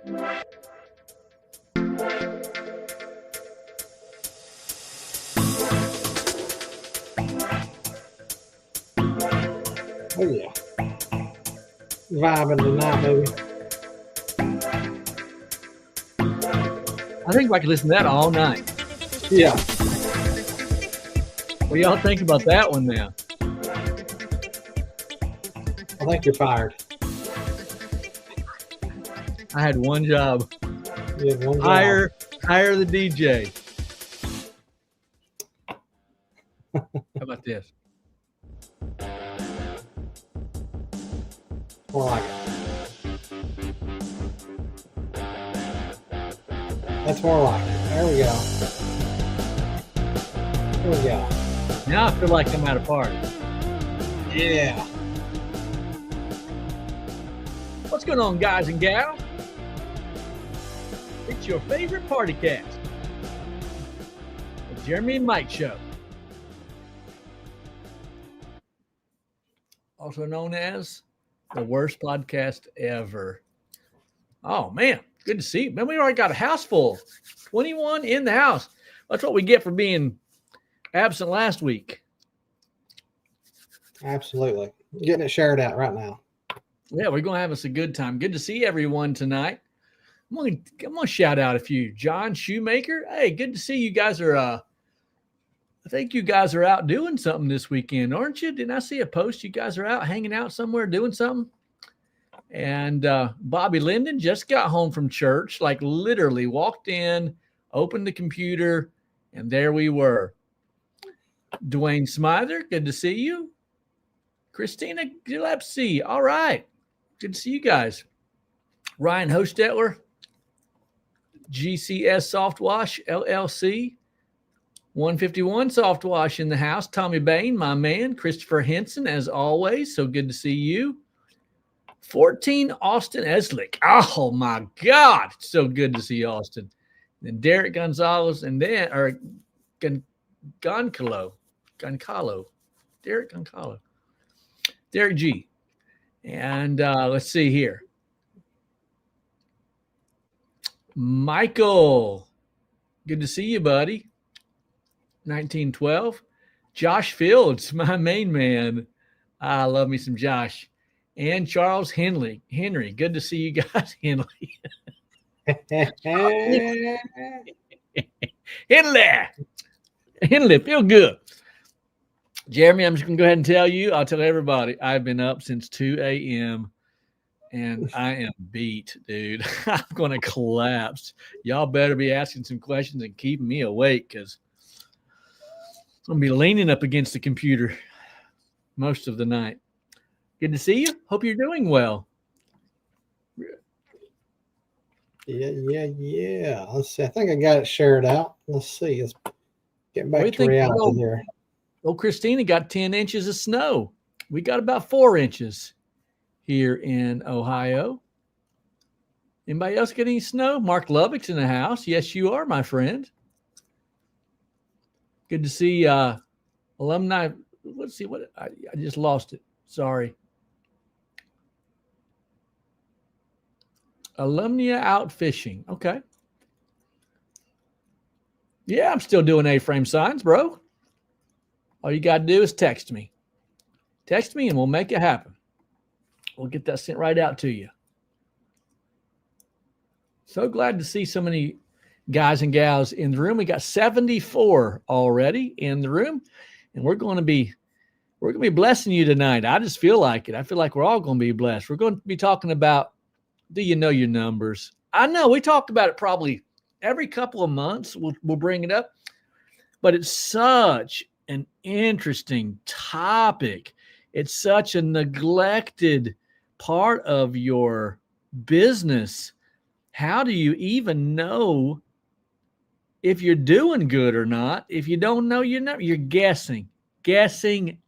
Oh yeah, vibing tonight, baby. I think I could listen to that all night. Yeah. What do y'all think about that one now? I think you're fired. I had one job. You had one job. Hire the DJ. How about this? More like it. That's more like it. There we go. There we go. Now I feel like I'm at a party. Yeah. What's going on, guys and gals? It's your favorite party cast, the Jeremy and Mike Show. Also known as the worst podcast ever. Oh, man. Good to see you. Man, we already got a house full. 21 in the house. That's what we get for being absent last week. Absolutely. Getting it shared out right now. Yeah, we're going to have us a good time. Good to see everyone tonight. I'm going to shout out a few. John Shoemaker. Hey, good to see you guys are, I think you guys are out doing something this weekend, aren't you? Didn't I see a post? You guys are out hanging out somewhere doing something? And Bobby Linden just got home from church, like literally walked in, opened the computer, and there we were. Dwayne Smither, good to see you. Christina Gillespie, all right. Good to see you guys. Ryan Hostetler, GCS Soft Wash, LLC. 151 Soft Wash in the house. Tommy Bain, my man. Christopher Henson, as always. So good to see you. 14 Austin Eslick. Oh, my God. So good to see Austin. Then Derek Gonzalez and then, or Goncalo. Derek Goncalo. Derek G. And let's see here. Michael. Good to see you, buddy. 1912. Josh Fields, my main man. I love me some Josh. And Charles Henry. Good to see you guys, Henry. Henry, feel good. Jeremy, I'm just going to go ahead and tell you, I'll tell everybody, I've been up since 2 a.m. and I am beat, dude. I'm going to collapse. Y'all better be asking some questions and keeping me awake because I'm going to be leaning up against the computer most of the night. Good to see you. Hope you're doing well. Yeah. Let's see. I think I got it shared out. Let's see. Let's get back to reality here. Well, Christina got 10 inches of snow. We got about 4 inches here in Ohio. Anybody else get any snow? Mark Lubbock's in the house. Yes, you are, my friend. Good to see alumni. Let's see what I just lost it. Sorry. Alumnia out fishing. Okay. Yeah, I'm still doing A-frame signs, bro. All you got to do is text me. Text me and we'll make it happen. We'll get that sent right out to you. So glad to see so many guys and gals in the room. We got 74 already in the room, and we're going to be blessing you tonight. I just feel like it. I feel like we're all going to be blessed. We're going to be talking about, do you know your numbers? I know we talk about it probably every couple of months. We'll bring it up, but it's such an interesting topic. It's such a neglected part of your business. How do you even know if you're doing good or not? If you don't know your number, you're guessing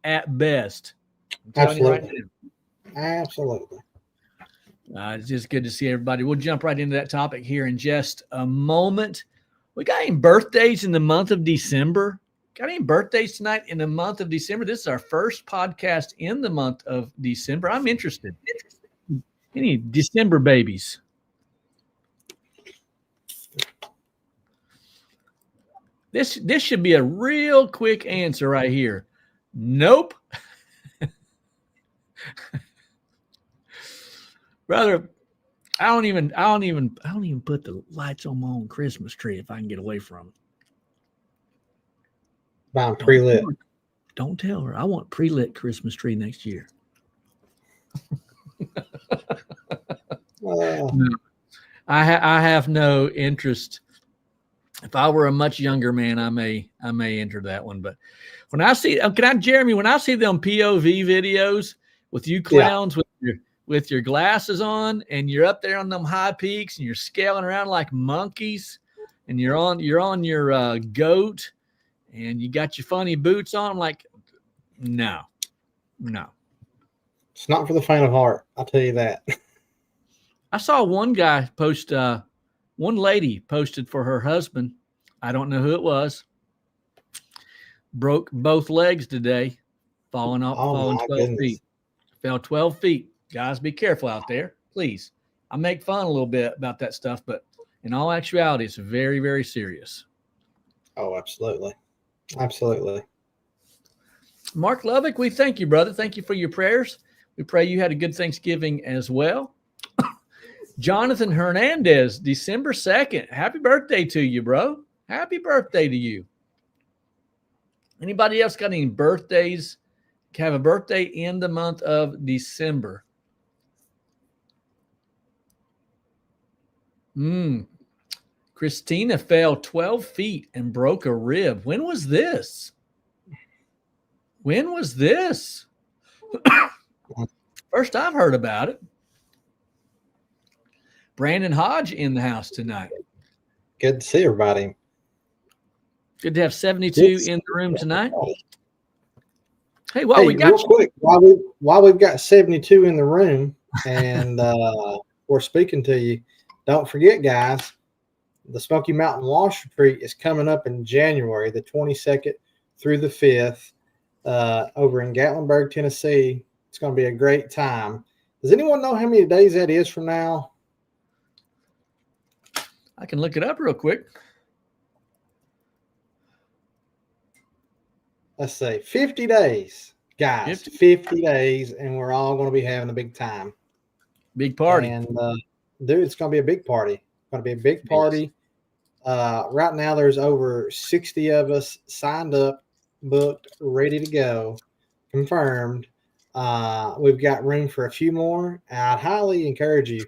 at best. Absolutely. Absolutely. It's just good to see everybody. We'll jump right into that topic here in just a moment. We got any birthdays in the month of December? Got any birthdays tonight in the month of December? This is our first podcast in the month of December. I'm interested. Any December babies? This should be a real quick answer right here. Nope. Brother, I don't even put the lights on my own Christmas tree if I can get away from it. Buying pre-lit. Don't tell her. I want pre-lit Christmas tree next year. I have no interest. If I were a much younger man, I may enter that one. But when I see, Jeremy, when I see them POV videos with you clowns with your glasses on and you're up there on them high peaks and you're scaling around like monkeys and you're on your goat and you got your funny boots on, I'm like, no. It's not for the faint of heart. I'll tell you that. I saw one guy post, one lady posted for her husband. I don't know who it was. Broke both legs today, falling 12 feet. Fell 12 feet. Guys, be careful out there, please. I make fun a little bit about that stuff, but in all actuality, it's very, very serious. Oh, absolutely. Absolutely. Mark Lovick, we thank you, brother. Thank you for your prayers. We pray you had a good Thanksgiving as well. Jonathan Hernandez, December 2nd. Happy birthday to you, bro. Happy birthday to you. Anybody else got any birthdays? Have a birthday in the month of December. Christina fell 12 feet and broke a rib. When was this? First I've heard about it. Brandon Hodge in the house tonight. Good to see everybody. Good to have 72 in the room tonight. Hey, while we've got 72 in the room and we're speaking to you, don't forget, guys, the Smoky Mountain Wash Retreat is coming up in January, the 22nd through the 5th, over in Gatlinburg, Tennessee. It's going to be a great time. Does anyone know how many days that is from now? I can look it up real quick. Let's say 50 days, guys. 50 days, and we're all going to be having a big time. Big party. And, dude, it's going to be a big party. It's going to be a big party. Right now, there's over 60 of us signed up, booked, ready to go, confirmed. We've got room for a few more. I'd highly encourage you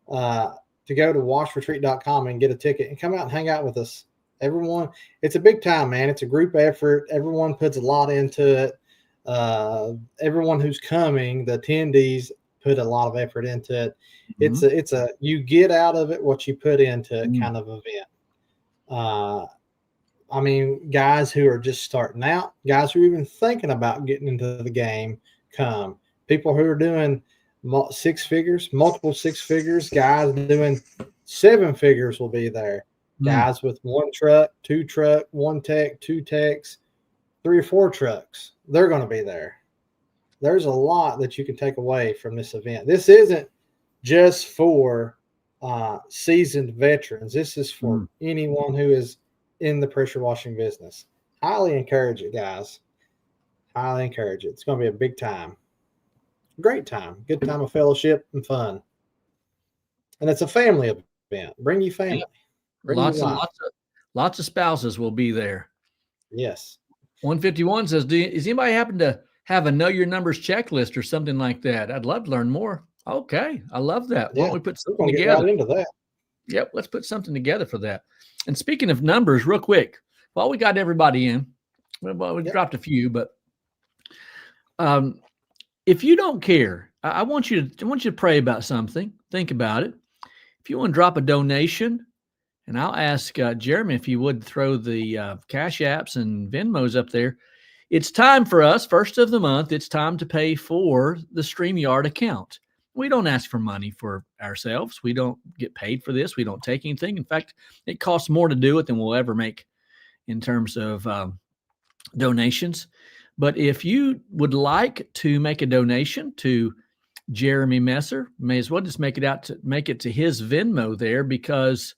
to go to washretreat.com and get a ticket and come out and hang out with us. Everyone, it's a big time, man. It's a group effort. Everyone puts a lot into it. Everyone who's coming, the attendees, put a lot of effort into it. Mm-hmm. It's a you get out of it what you put into it kind of event. I mean, guys who are just starting out, guys who are even thinking about getting into the game, come. People who are doing multiple six figures, guys doing 7 figures will be there. Guys with 1 truck, 2 truck, 1 tech, 2 techs, 3 or 4 trucks, they're going to be there. There's a lot that you can take away from this event. This isn't just for seasoned veterans. This is for anyone who is in the pressure washing business. Highly encourage it, guys. Highly encourage it. It's going to be a big time. Great time. Good time of fellowship and fun. And it's a family event. Bring your family. Lots of spouses will be there. Yes. 151 says, does anybody happen to have a know your numbers checklist or something like that? I'd love to learn more. Okay. I love that. Why don't we put something together? Get right into that. Yep. Let's put something together for that. And speaking of numbers, real quick, while we got everybody in, well, we dropped a few, but if you don't care, I want you to pray about something. Think about it. If you want to drop a donation, and I'll ask Jeremy if he would throw the Cash Apps and Venmos up there. It's time for us, first of the month, it's time to pay for the StreamYard account. We don't ask for money for ourselves. We don't get paid for this. We don't take anything. In fact, it costs more to do it than we'll ever make in terms of donations. But if you would like to make a donation to Jeremy Messer, may as well just make it to his Venmo there, because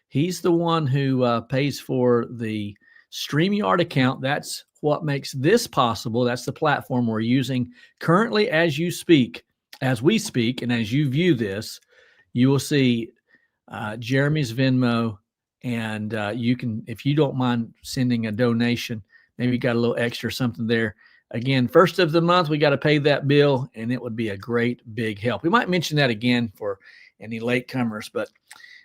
he's the one who pays for the StreamYard account. That's what makes this possible. That's the platform we're using currently as we speak, and as you view this, you will see Jeremy's Venmo, and you can, if you don't mind sending a donation, maybe you got a little extra something there. Again, first of the month, we got to pay that bill, and it would be a great big help. We might mention that again for any latecomers, but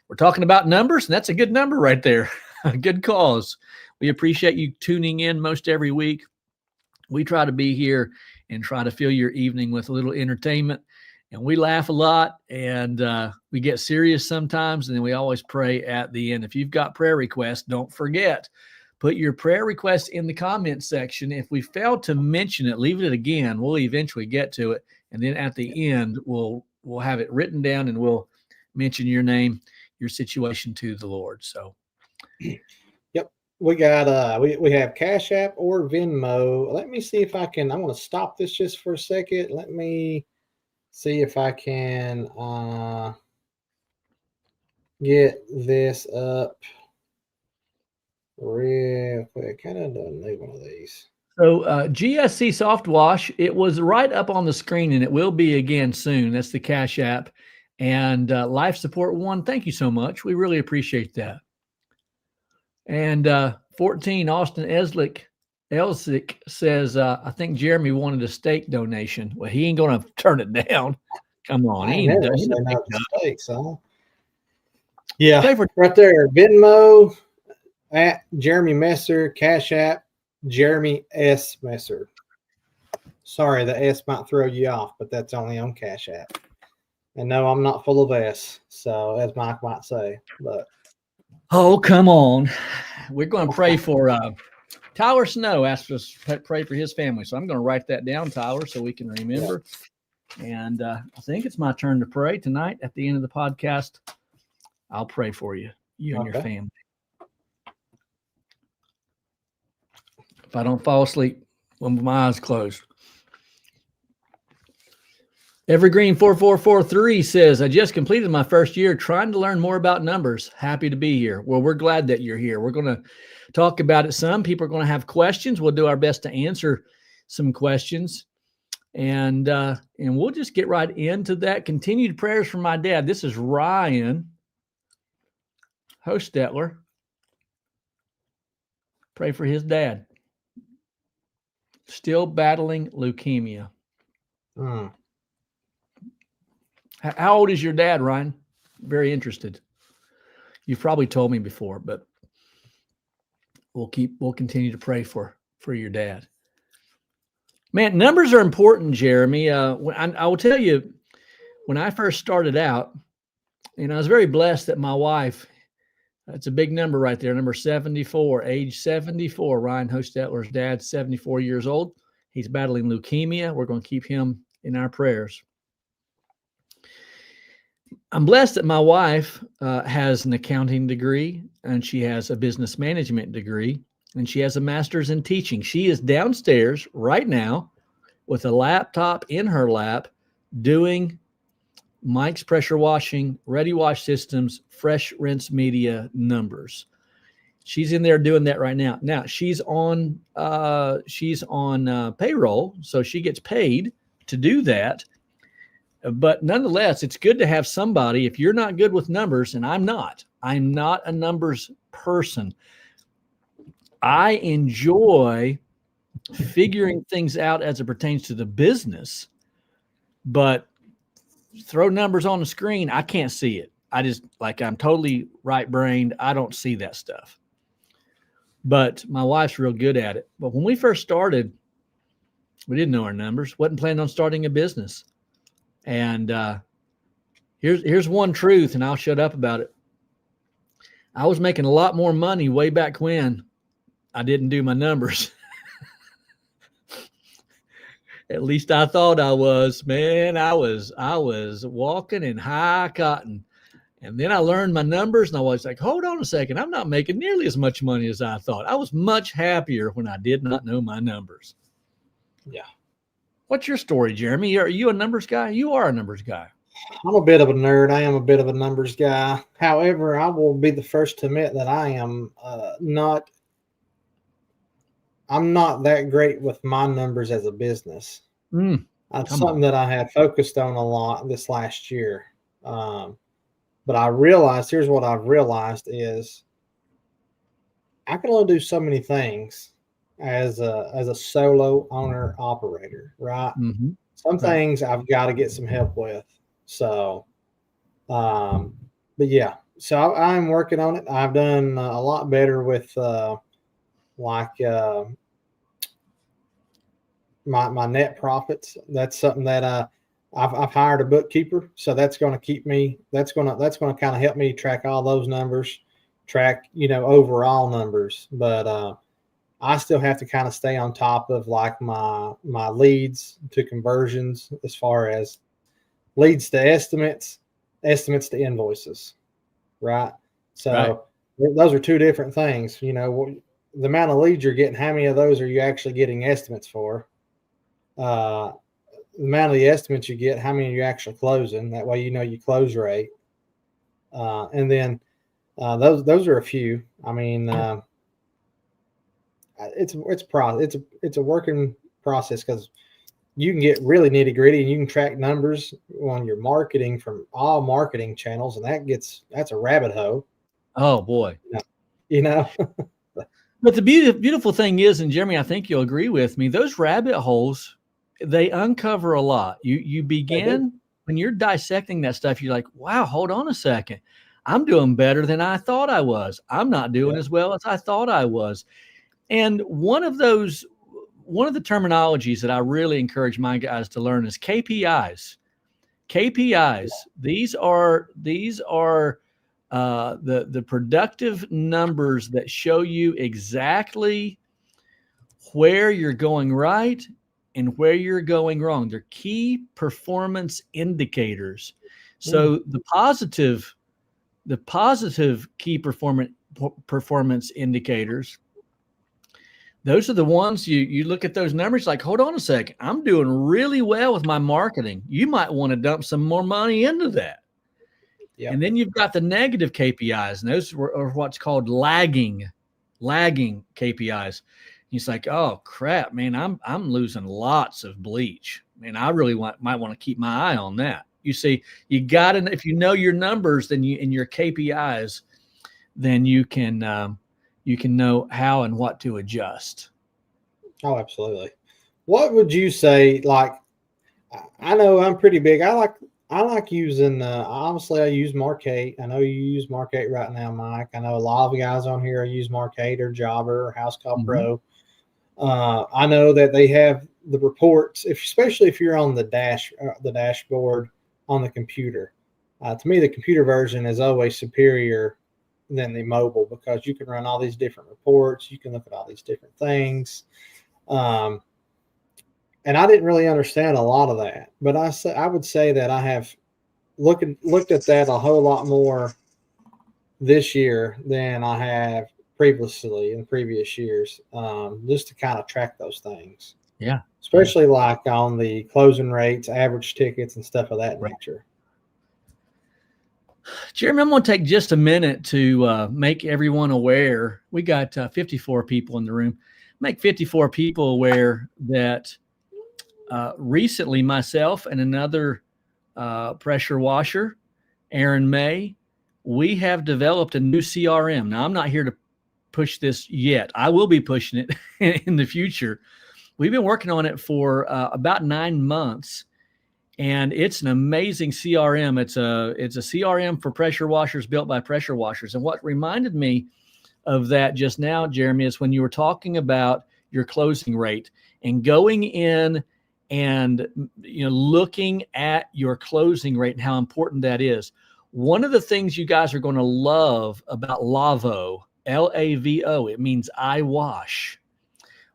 we're talking about numbers, and that's a good number right there. A good cause. We appreciate you tuning in most every week. We try to be here and try to fill your evening with a little entertainment. And we laugh a lot, and we get serious sometimes, and then we always pray at the end. If you've got prayer requests, don't forget, put your prayer requests in the comment section. If we fail to mention it, leave it again. We'll eventually get to it, and then at the end, we'll have it written down, and we'll mention your name, your situation to the Lord. So, yep, we got we have Cash App or Venmo. Let me see if I can. I want to stop this just for a second. Let me see if I can get this up real quick. Kind of don't need one of these. So GSC Soft Wash, it was right up on the screen, and it will be again soon. That's the Cash App. And Life Support One, thank you so much. We really appreciate that. And 14, Austin Elsick says, I think Jeremy wanted a steak donation. Well, he ain't going to turn it down. Come on. He ain't done steaks, huh? Yeah, right there. Venmo at Jeremy Messer, Cash App, Jeremy S. Messer. Sorry, the S might throw you off, but that's only on Cash App. And no, I'm not full of S, so as Mike might say. But oh, come on. We're going to pray for Tyler Snow asked us to pray for his family. So I'm going to write that down, Tyler, so we can remember. Yeah. And I think it's my turn to pray tonight at the end of the podcast. I'll pray for you and your family. If I don't fall asleep with my eyes closed. Evergreen 4443 says, I just completed my first year trying to learn more about numbers. Happy to be here. Well, we're glad that you're here. We're going to talk about it some. People are going to have questions. We'll do our best to answer some questions. And we'll just get right into that. Continued prayers for my dad. This is Ryan Hostetler. Pray for his dad. Still battling leukemia. How old is your dad, Ryan? Very interested. You've probably told me before, but we'll continue to pray for your dad. Man, numbers are important, Jeremy. I will tell you, when I first started out, and I was very blessed that my wife, that's a big number right there, number 74, age 74. Ryan Hostetler's dad, 74 years old. He's battling leukemia. We're going to keep him in our prayers. I'm blessed that my wife has an accounting degree, and she has a business management degree, and she has a master's in teaching. She is downstairs right now with a laptop in her lap doing Mike's Pressure Washing, Ready Wash Systems, Fresh Rinse Media numbers. She's in there doing that right now. Now she's on payroll, so she gets paid to do that. But nonetheless, it's good to have somebody. If you're not good with numbers, and I'm not a numbers person. I enjoy figuring things out as it pertains to the business, but throw numbers on the screen, I can't see it. I'm totally right-brained. I don't see that stuff. But my wife's real good at it. But when we first started, we didn't know our numbers. Wasn't planning on starting a business. And here's one truth, and I'll shut up about it. I was making a lot more money way back when I didn't do my numbers. At least I thought I was. Man, I was walking in high cotton. And then I learned my numbers, and I was like, hold on a second. I'm not making nearly as much money as I thought. I was much happier when I did not know my numbers. Yeah. What's your story, Jeremy? Are you a numbers guy? You are a numbers guy. I'm a bit of a nerd. I am a bit of a numbers guy. However, I will be the first to admit that I am not I'm not that great with my numbers as a business. That's Come something on. that I had focused on a lot this last year. But I realized, here's what I've realized is I can only do so many things as a solo owner operator, right? Mm-hmm. Some Right. things I've got to get some help with. So, um, but yeah, so I'm working on it. I've done a lot better with like my net profits. That's something that I've hired a bookkeeper, so that's going to keep me. That's going to kind of help me track all those numbers, track overall numbers. But I still have to kind of stay on top of like my leads to conversions, as far as leads to estimates, estimates to invoices, right? Right. So those are two different things. The amount of leads you're getting, how many of those are you actually getting estimates for? Uh, the amount of the estimates you get, how many are you actually closing? That way, your close rate. And then those are a few. I mean, it's a working process, because you can get really nitty gritty and you can track numbers on your marketing from all marketing channels, and that's a rabbit hole. Oh boy. You know. But the beautiful thing is, and Jeremy, I think you'll agree with me, those rabbit holes, they uncover a lot. You They do. begin when you're dissecting that stuff, you're like, wow, hold on a second. I'm doing better than I thought I was. I'm not doing Yeah. as well as I thought I was. And one of the terminologies that I really encourage my guys to learn is KPIs. KPIs. These are the productive numbers that show you exactly where you're going right and where you're going wrong. They're key performance indicators. So the positive key performance indicators, those are the ones you look at those numbers like, hold on a second, I'm doing really well with my marketing. You might want to dump some more money into that. Yeah. And then you've got the negative KPIs, and those are what's called lagging KPIs. He's like, oh crap, man, I'm losing lots of bleach, and I really might want to keep my eye on that. You see, you got to, if you know your numbers, then you in your KPIs, then you can know how and what to adjust. Oh, absolutely. What would you say? Like, I know I'm pretty big. I like using. Obviously, I use Mark8. I know you use Mark8 right now, Mike. I know a lot of the guys on here use Mark8 or Jobber or House Call Mm-hmm. Pro. I know that they have the reports, especially if you're on the dashboard on the computer. To me, the computer version is always superior than the mobile, because you can run all these different reports. You can look at all these different things. And I didn't really understand a lot of that, but I would say that I have looked at that a whole lot more this year than I have previously in previous years, just to kind of track those things. Yeah. Especially like on the closing rates, average tickets, and stuff of that nature. Jeremy, I'm going to take just a minute to make everyone aware. We got 54 people in the room. Make 54 people aware that recently myself and another pressure washer, Aaron May, we have developed a new CRM. Now, I'm not here to push this yet. I will be pushing it in the future. We've been working on it for about 9 months. And it's an amazing CRM. It's a CRM for pressure washers, built by pressure washers. And what reminded me of that just now, Jeremy, is when you were talking about your closing rate and going in and looking at your closing rate and how important that is. One of the things you guys are going to love about Lavo, Lavo, it means I wash.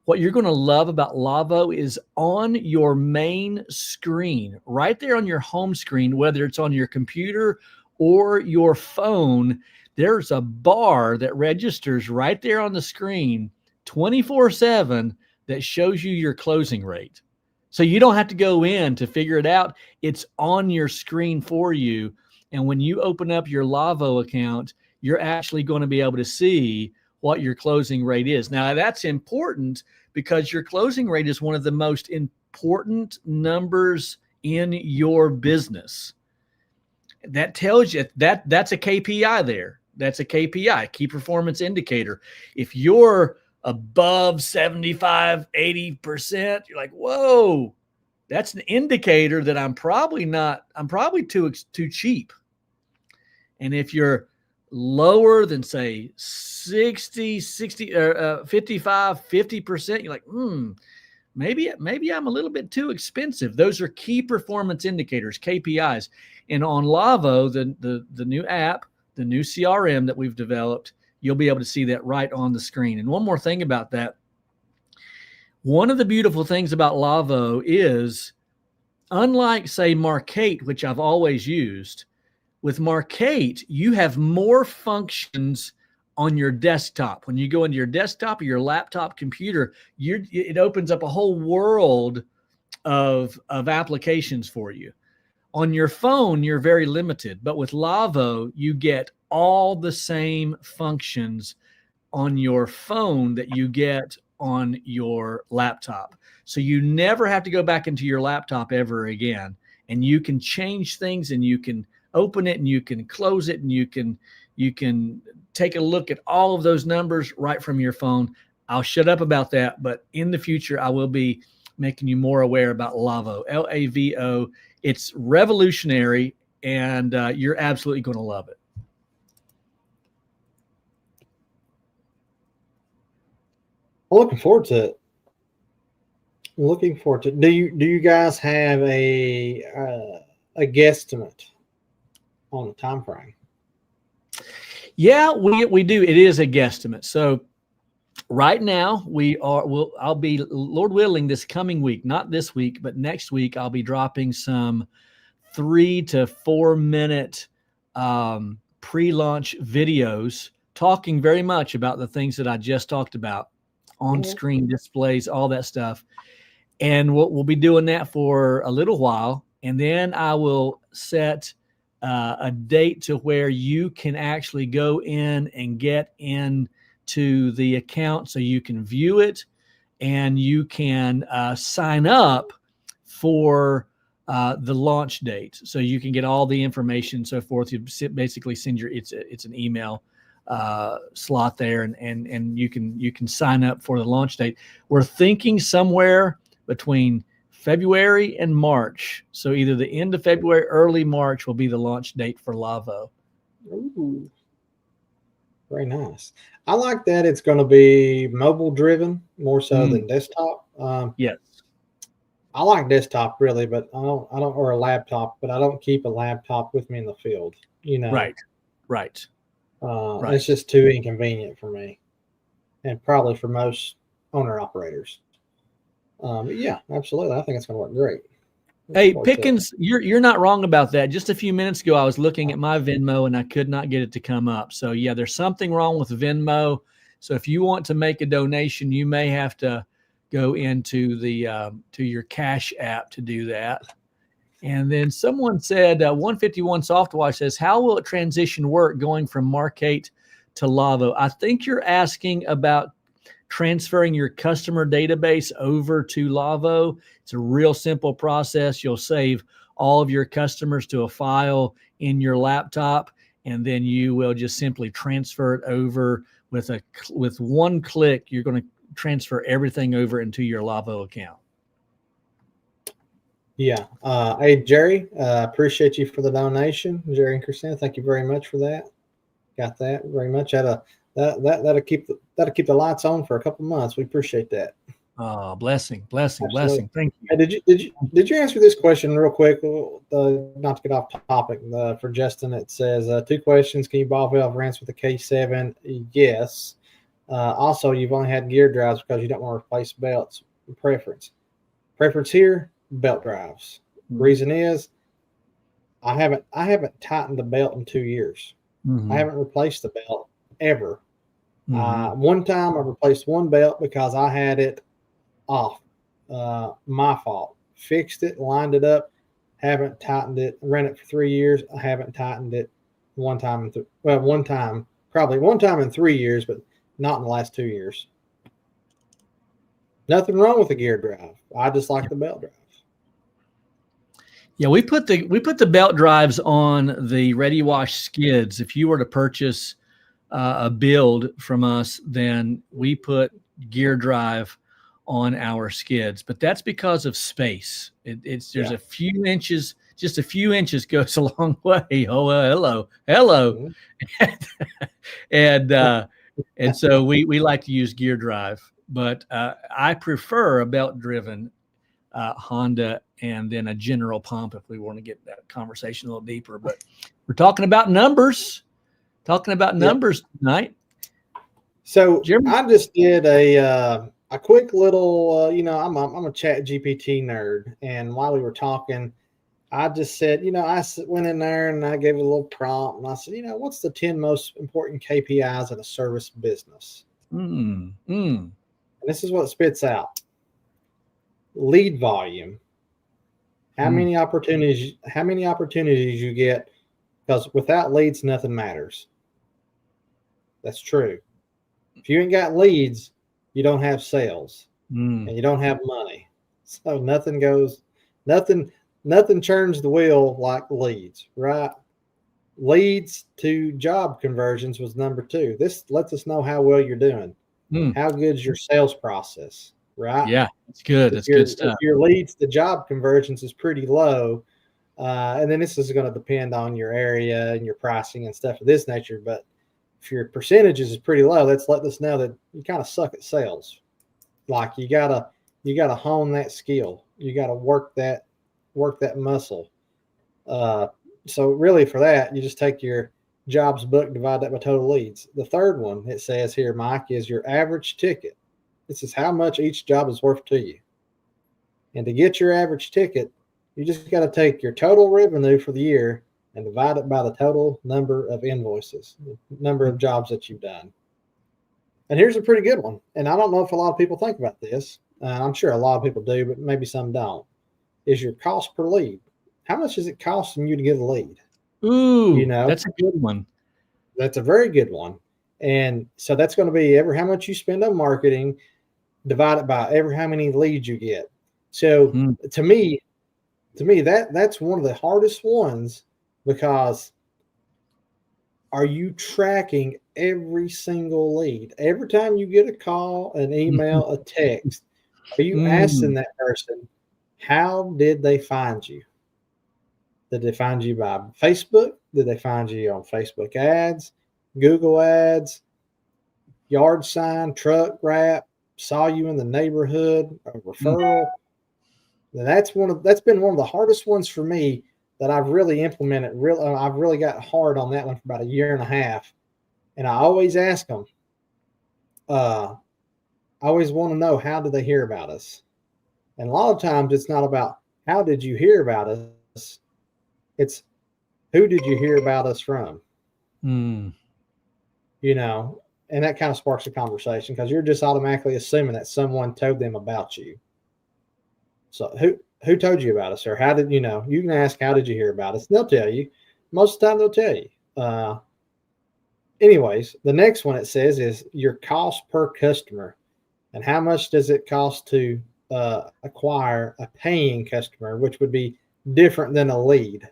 What you're going to love about Lavo is on your main screen, right there on your home screen, whether it's on your computer or your phone, there's a bar that registers right there on the screen 24/7 that shows you your closing rate. So you don't have to go in to figure it out. It's on your screen for you. And when you open up your Lavo account, you're actually going to be able to see what your closing rate is. Now, that's important because your closing rate is one of the most important numbers in your business. That tells you that's a KPI there. That's a KPI, key performance indicator. If you're above 75, 80%, you're like, whoa, that's an indicator that I'm probably too cheap. And if you're lower than say 60 or 55, 50%, you're like, maybe I'm a little bit too expensive. Those are key performance indicators, KPIs. And on Lavo, the new app, the new CRM that we've developed, you'll be able to see that right on the screen. And one more thing about that. One of the beautiful things about Lavo is, unlike, say, Markate, which I've always used, with Markate, you have more functions on your desktop. When you go into your desktop or your laptop computer, it opens up a whole world of applications for you. On your phone, you're very limited. But with Lavo, you get all the same functions on your phone that you get on your laptop. So you never have to go back into your laptop ever again. And you can change things, and you can open it, and you can close it, and you can take a look at all of those numbers right from your phone. I'll shut up about that, but in the future, I will be making you more aware about Lavo, Lavo. It's revolutionary, and you're absolutely going to love it. I'm looking forward to it. Do you guys have a guesstimate on the time frame? Yeah, we do. It is a guesstimate. So right now I'll be, Lord willing, this coming week, not this week, but next week, I'll be dropping some 3 to 4 minute pre-launch videos talking very much about the things that I just talked about, on screen displays, all that stuff. And we'll be doing that for a little while. And then I will set a date to where you can actually go in and get into the account so you can view it, and you can sign up for the launch date. So you can get all the information and so forth. You basically send it's an email slot there, and you can sign up for the launch date. We're thinking somewhere between February and March. So either the end of February, early March will be the launch date for Lavo. Ooh, very nice. I like that it's going to be mobile driven more so than desktop. Yes. I like desktop really, but I don't, or a laptop, but I don't keep a laptop with me in the field, Right. It's just too inconvenient for me, and probably for most owner operators. Yeah, absolutely. I think it's going to work great. Hey, Pickens, you're not wrong about that. Just a few minutes ago, I was looking at my Venmo and I could not get it to come up. So yeah, there's something wrong with Venmo. So if you want to make a donation, you may have to go into the to your Cash app to do that. And then someone said, 151 Softwire says, how will it transition work going from Markate to Lavo? I think you're asking about transferring your customer database over to Lavo. It's a real simple process. You'll save all of your customers to a file in your laptop, and then you will just simply transfer it over with one click. You're going to transfer everything over into your Lavo account. Yeah. Hey, Jerry, appreciate you for the donation. Jerry and Christina, thank you very much for that. Got that very much. That'll keep the lights on for a couple months. We appreciate that. Oh, blessing. Absolutely. Blessing. Thank you. Hey, did you answer this question real quick? Not to get off topic. For Justin, it says 2 questions. Can you ball valve rinse with the K7? Yes. Also, you've only had gear drives because you don't want to replace belts. Preference here, belt drives. Reason is, I haven't tightened the belt in 2 years. I haven't replaced the belt ever. One time I replaced one belt because I had it off. My fault. Fixed it, lined it up, haven't tightened it. Ran it for 3 years. I haven't tightened it probably one time in 3 years, but Not in the last 2 years. Nothing wrong with the gear drive. I just like the belt drive. Yeah, we put the belt drives on the Ready Wash skids. If you were to purchase a build from us, then we put gear drive on our skids. But that's because of space. There's a few inches, just a few inches goes a long way. Oh, hello, and so we like to use gear drive. But I prefer a belt driven Honda and then a general pump if we want to get that conversation a little deeper. But we're talking about numbers tonight. So Jeremy? I just did a quick little, I'm a Chat GPT nerd. And while we were talking, I just said, I went in there and I gave it a little prompt and I said, what's the 10 most important KPIs in a service business? And this is what it spits out. Lead volume. How many opportunities you get, because without leads, nothing matters. That's true. If you ain't got leads, you don't have sales and you don't have money. So nothing churns the wheel like leads, right? Leads to job conversions was number 2. This lets us know how well you're doing. How good's your sales process, right? Yeah, it's good. That's good stuff. If your leads to job conversions is pretty low, and then this is going to depend on your area and your pricing and stuff of this nature, but if your percentages is pretty low, that's letting us know that you kind of suck at sales. Like you gotta hone that skill. You gotta work that muscle. So really for that, you just take your jobs booked, divide that by total leads. The third one it says here, Mike, is your average ticket. This is how much each job is worth to you. And to get your average ticket, you just got to take your total revenue for the year and divide it by the total number of invoices, the number of jobs that you've done. And here's a pretty good one. And I don't know if a lot of people think about this. I'm sure a lot of people do, but maybe some don't. Is your cost per lead. How much is it costing you to get a lead? Ooh, that's a good one. That's a very good one. And so that's going to be how much you spend on marketing divided by how many leads you get. So to me, that's one of the hardest ones, because are you tracking every single lead? Every time you get a call, an email, a text, are you asking that person, how did they find you? Did they find you by Facebook? Did they find you on Facebook ads, Google ads, yard sign, truck wrap, saw you in the neighborhood, a referral? And that's been one of the hardest ones for me that I've really implemented. I've really got hard on that one for about a year and a half. And I always ask them, I always want to know, how did they hear about us? And a lot of times it's not about how did you hear about us? It's who did you hear about us from? And that kind of sparks a conversation, because you're just automatically assuming that someone told them about you. So who told you about us, or how did you know? You can ask, how did you hear about us? And they'll tell you. Most of the time they'll tell you. Anyways, the next one it says is your cost per customer. And how much does it cost to acquire a paying customer, which would be different than a lead,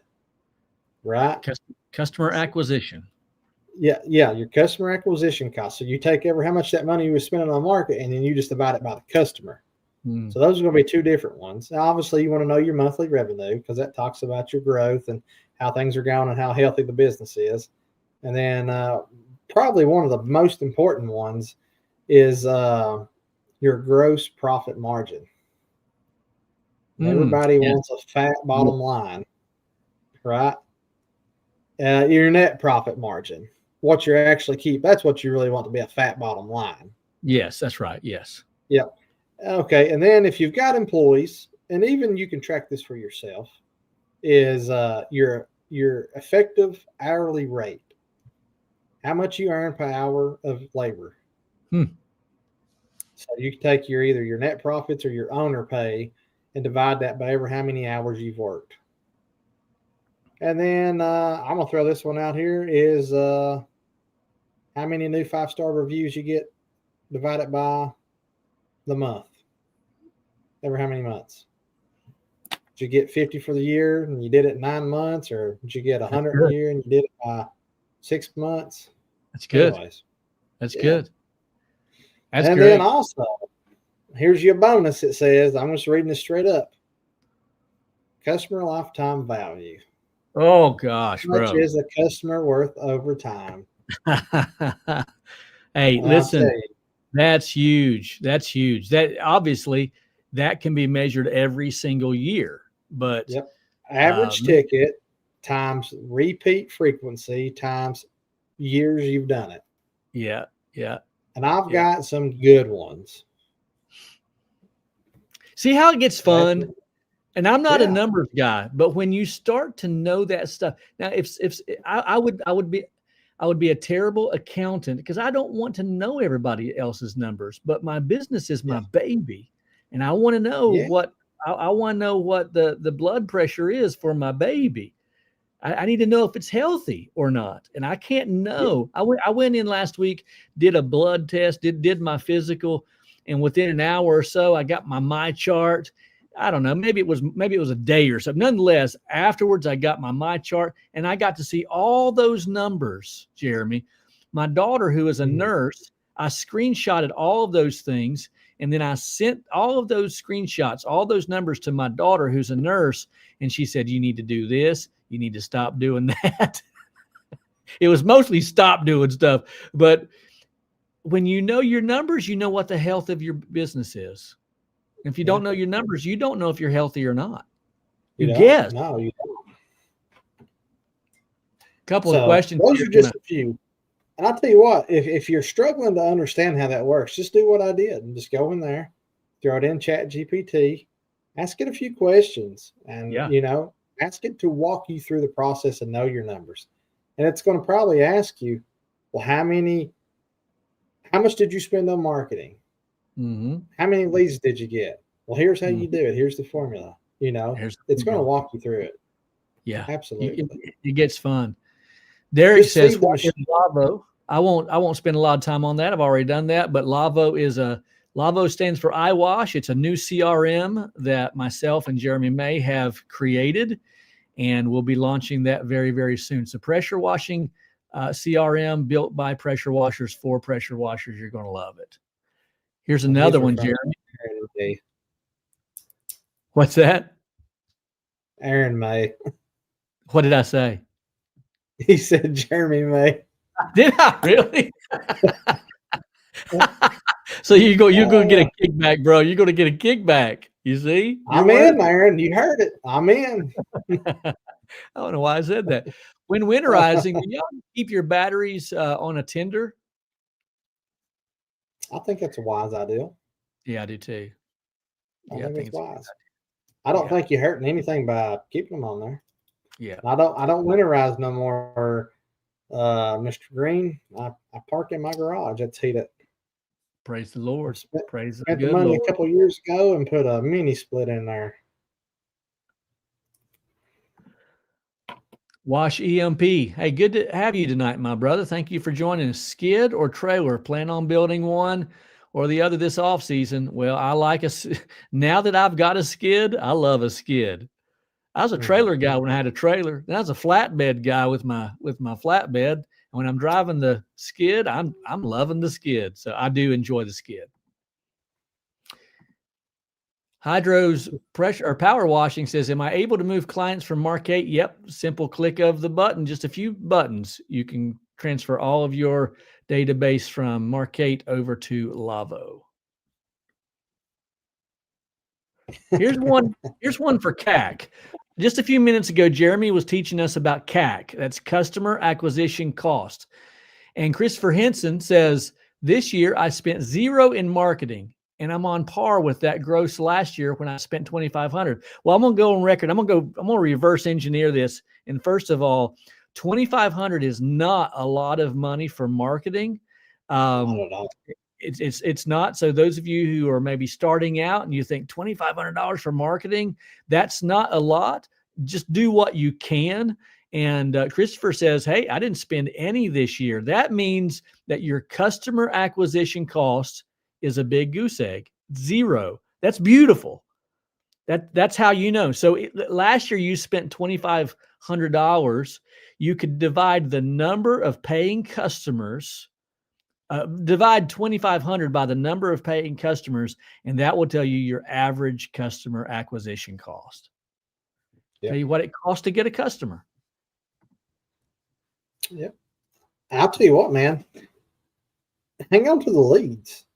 right? Customer acquisition. Yeah, your customer acquisition cost. So you take how much that money you were spending on market, and then you just divide it by the customer. So those are going to be two different ones. Now, obviously, you want to know your monthly revenue, because that talks about your growth and how things are going and how healthy the business is. And then probably one of the most important ones is your gross profit margin. Everybody wants a fat bottom line, right? Your net profit margin, what you actually keep, that's what you really want to be, a fat bottom line. Yes, that's right. Yes. Yep. Okay. And then if you've got employees, and even you can track this for yourself, is your effective hourly rate. How much you earn per hour of labor. So you can take either your net profits or your owner pay and divide that by how many hours you've worked. And then I'm going to throw this one out here, is how many new 5-star reviews you get divide it by the month. Ever how many months? Did you get 50 for the year and you did it in 9 months, or did you get 100 a year and you did it by 6 months? That's good. Anyways, That's yeah. good. That's and great. then also, here's your bonus. It says, I'm just reading this straight up. Customer lifetime value. Oh gosh, How much bro. is a customer worth over time? Hey, And listen, that's huge. That's huge. That obviously that can be measured every single year. But yep, average ticket times repeat frequency times years you've done it. Yeah, yeah. And I've got some good ones. See how it gets fun? And I'm not a numbers guy, but when you start to know that stuff, now if I would be a terrible accountant because I don't want to know everybody else's numbers, but my business is my baby, and I want to know what I want to know what the blood pressure is for my baby. I need to know if it's healthy or not, and I can't know. I went in last week, did a blood test, did my physical, and within an hour or so, I got my chart. I don't know, maybe it was a day or so. Nonetheless, afterwards, I got my chart, and I got to see all those numbers, Jeremy. My daughter, who is a nurse, I screenshotted all of those things, and then I sent all of those screenshots, all those numbers to my daughter, who's a nurse, and she said, you need to do this. You need to stop doing that. It was mostly stop doing stuff. But when you know your numbers, you know what the health of your business is. If you don't know your numbers, you don't know if you're healthy or not. You guess. No, you don't. Couple of questions. Those are just a few. And I'll tell you what, if you're struggling to understand how that works, just do what I did and just go in there, throw it in ChatGPT, ask it a few questions, and ask it to walk you through the process and know your numbers. And it's going to probably ask you, well, how much did you spend on marketing? Mm-hmm. How many leads did you get? Well, here's how you do it. Here's the formula. It's going to walk you through it. Yeah, absolutely. It gets fun. Derek says, "What is Lavo?" I won't spend a lot of time on that. I've already done that. But Lavo stands for iWash. It's a new CRM that myself and Jeremy May have created, and we'll be launching that very, very soon. So pressure washing CRM built by pressure washers for pressure washers. You're going to love it. Here's another one, Jeremy. What's that? Aaron May. What did I say? He said Jeremy May. Did I really? So you're going to get a kickback, bro. You're going to get a kickback. You see? I'm in, Aaron. You heard it. I'm in. I don't know why I said that. When winterizing, do y'all keep your batteries on a tender? I think that's a wise idea. Yeah, I do too. I think it's wise. I don't think you're hurting anything by keeping them on there. Yeah. I don't winterize no more, Mr. Green. I park in my garage. That's heated. Praise the Lord. Spent the money a couple years ago and put a mini split in there. Wash EMP. Hey, good to have you tonight, my brother. Thank you for joining us. Skid or trailer? Plan on building one or the other this off season? Well, I like now that I've got a skid, I love a skid. I was a trailer guy when I had a trailer. Then I was a flatbed guy with my flatbed. And when I'm driving the skid, I'm loving the skid. So I do enjoy the skid. Hydro's pressure or power washing says, am I able to move clients from Mark8? Yep. Simple click of the button, just a few buttons. You can transfer all of your database from Mark8 over to Lavo. Here's one for CAC. Just a few minutes ago, Jeremy was teaching us about CAC. That's customer acquisition cost. And Christopher Henson says, this year I spent $0 in marketing, and I'm on par with that gross last year when I spent $2,500. Well, I'm going to go on record. I'm going to reverse engineer this. And first of all, $2,500 is not a lot of money for marketing. It's not. So those of you who are maybe starting out and you think $2,500 for marketing, that's not a lot. Just do what you can. And Christopher says, hey, I didn't spend any this year. That means that your customer acquisition cost is a big goose egg. 0. That's beautiful. That's how you know. So last year you spent $2,500. You could divide the number of paying customers, divide 2,500 by the number of paying customers, and that will tell you your average customer acquisition cost. Yep. Tell you what it costs to get a customer. Yep. I'll tell you what, man. Hang on to the leads.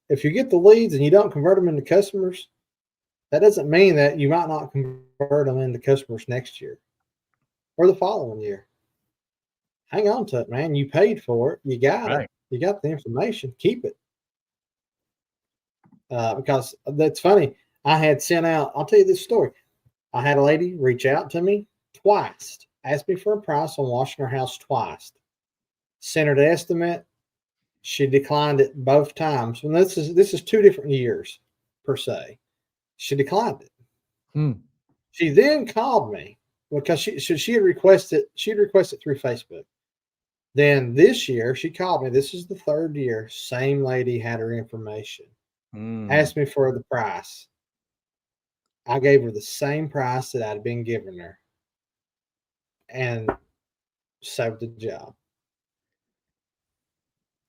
If you get the leads and you don't convert them into customers, that doesn't mean that you might not convert them into customers next year or the following year. Hang on to it, man. You paid for it. You got it. You got the information. Keep it. Because that's funny. I had sent out, I'll tell you this story. I had a lady reach out to me twice, asked me for a price on washing her house twice. Sent her the estimate. She declined it both times. And this is 2 different years per se. She declined it. She then called me because she had requested through Facebook. Then this year she called me. This is the 3rd year. Same lady had her information. Asked me for the price. I gave her the same price that I'd been giving her and saved the job.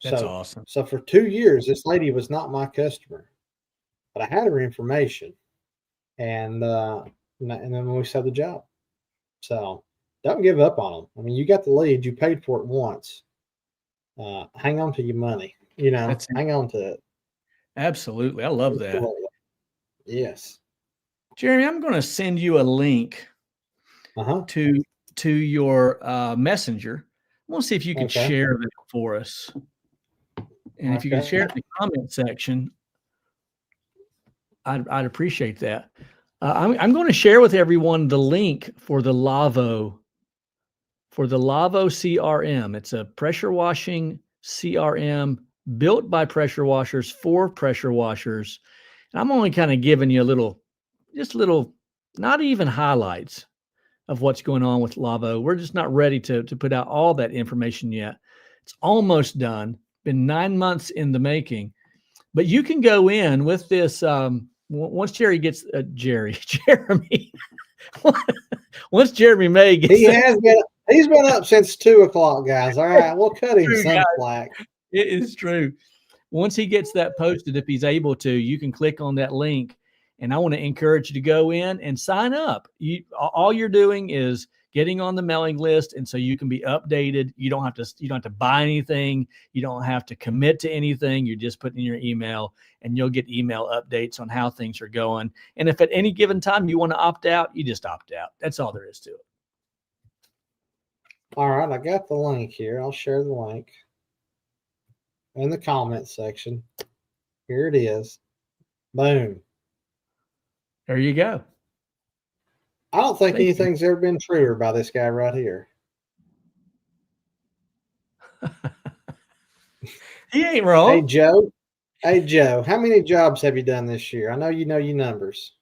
That's awesome. So for 2 years, this lady was not my customer, but I had her information, and then we saved the job. So don't give up on them. I mean, you got the lead, you paid for it once. Hang on to your money. Hang on to it. Absolutely, I love that. Yes, Jeremy, I'm going to send you a link to your messenger. I want to see if you can share that for us. And if you can share it in the comment section, I'd appreciate that. I'm going to share with everyone the link for the Lavo CRM. It's a pressure washing CRM built by pressure washers for pressure washers. And I'm only kind of giving you little, not even highlights of what's going on with Lavo. We're just not ready to put out all that information yet. It's almost done. Been 9 months in the making, but you can go in with this. Once Jeremy gets Jeremy, once Jeremy May gets, he's been up since 2 o'clock, guys. All right, we'll cut him some slack. It is true. Once he gets that posted, if he's able to, you can click on that link. And I want to encourage you to go in and sign up. All you're doing is getting on the mailing list, and so you can be updated. You don't have to buy anything. You don't have to commit to anything. You're just putting in your email, and you'll get email updates on how things are going. And if at any given time you want to opt out, you just opt out. That's all there is to it. All right, I got the link here. I'll share the link in the comment section. Here it is. Boom. There you go. I don't think anything's ever been truer by this guy right here. He ain't wrong. Hey, Joe, how many jobs have you done this year? I know your numbers.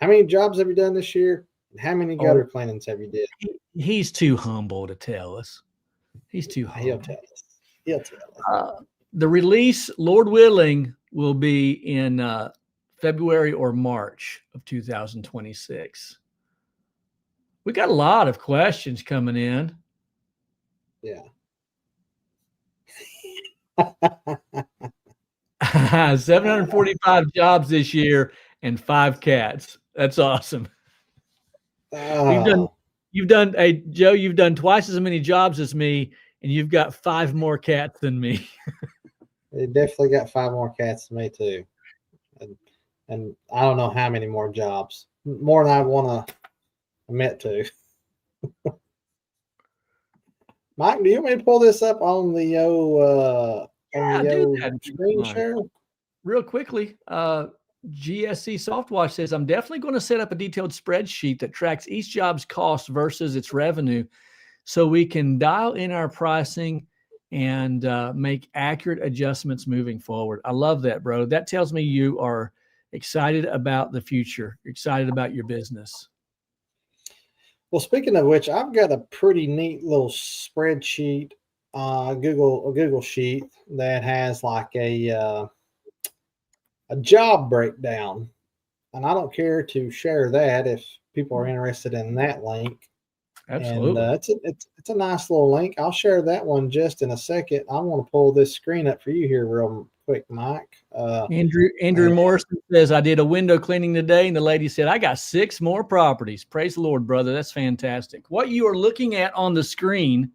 How many jobs have you done this year? And how many gutter cleanings have you did? He's too humble to tell us. He's too humble. He'll tell us. The release, Lord willing, will be in February or March of 2026. We got a lot of questions coming in. Yeah. 745 jobs this year and 5 cats. That's awesome. You've done, hey, Joe, you've done twice as many jobs as me, and you've got 5 more cats than me. They definitely got 5 more cats than me too. And I don't know how many more jobs, more than I want to admit to. Mike, do you want me to pull this up on the screen share? Real quickly, GSC Softwash says, I'm definitely going to set up a detailed spreadsheet that tracks each job's cost versus its revenue so we can dial in our pricing and make accurate adjustments moving forward. I love that, bro. That tells me you are excited about the future, excited about your business. Well, speaking of which, I've got a pretty neat little spreadsheet, Google sheet that has like a job breakdown, and I don't care to share that if people are interested in that link. And Absolutely. it's a nice little link. I'll share that one just in a second. I want to pull this screen up for you here real quick, Mike. Andrew And Morrison says, I did a window cleaning today, and the lady said, I got 6 more properties. Praise the Lord, brother. That's fantastic. What you are looking at on the screen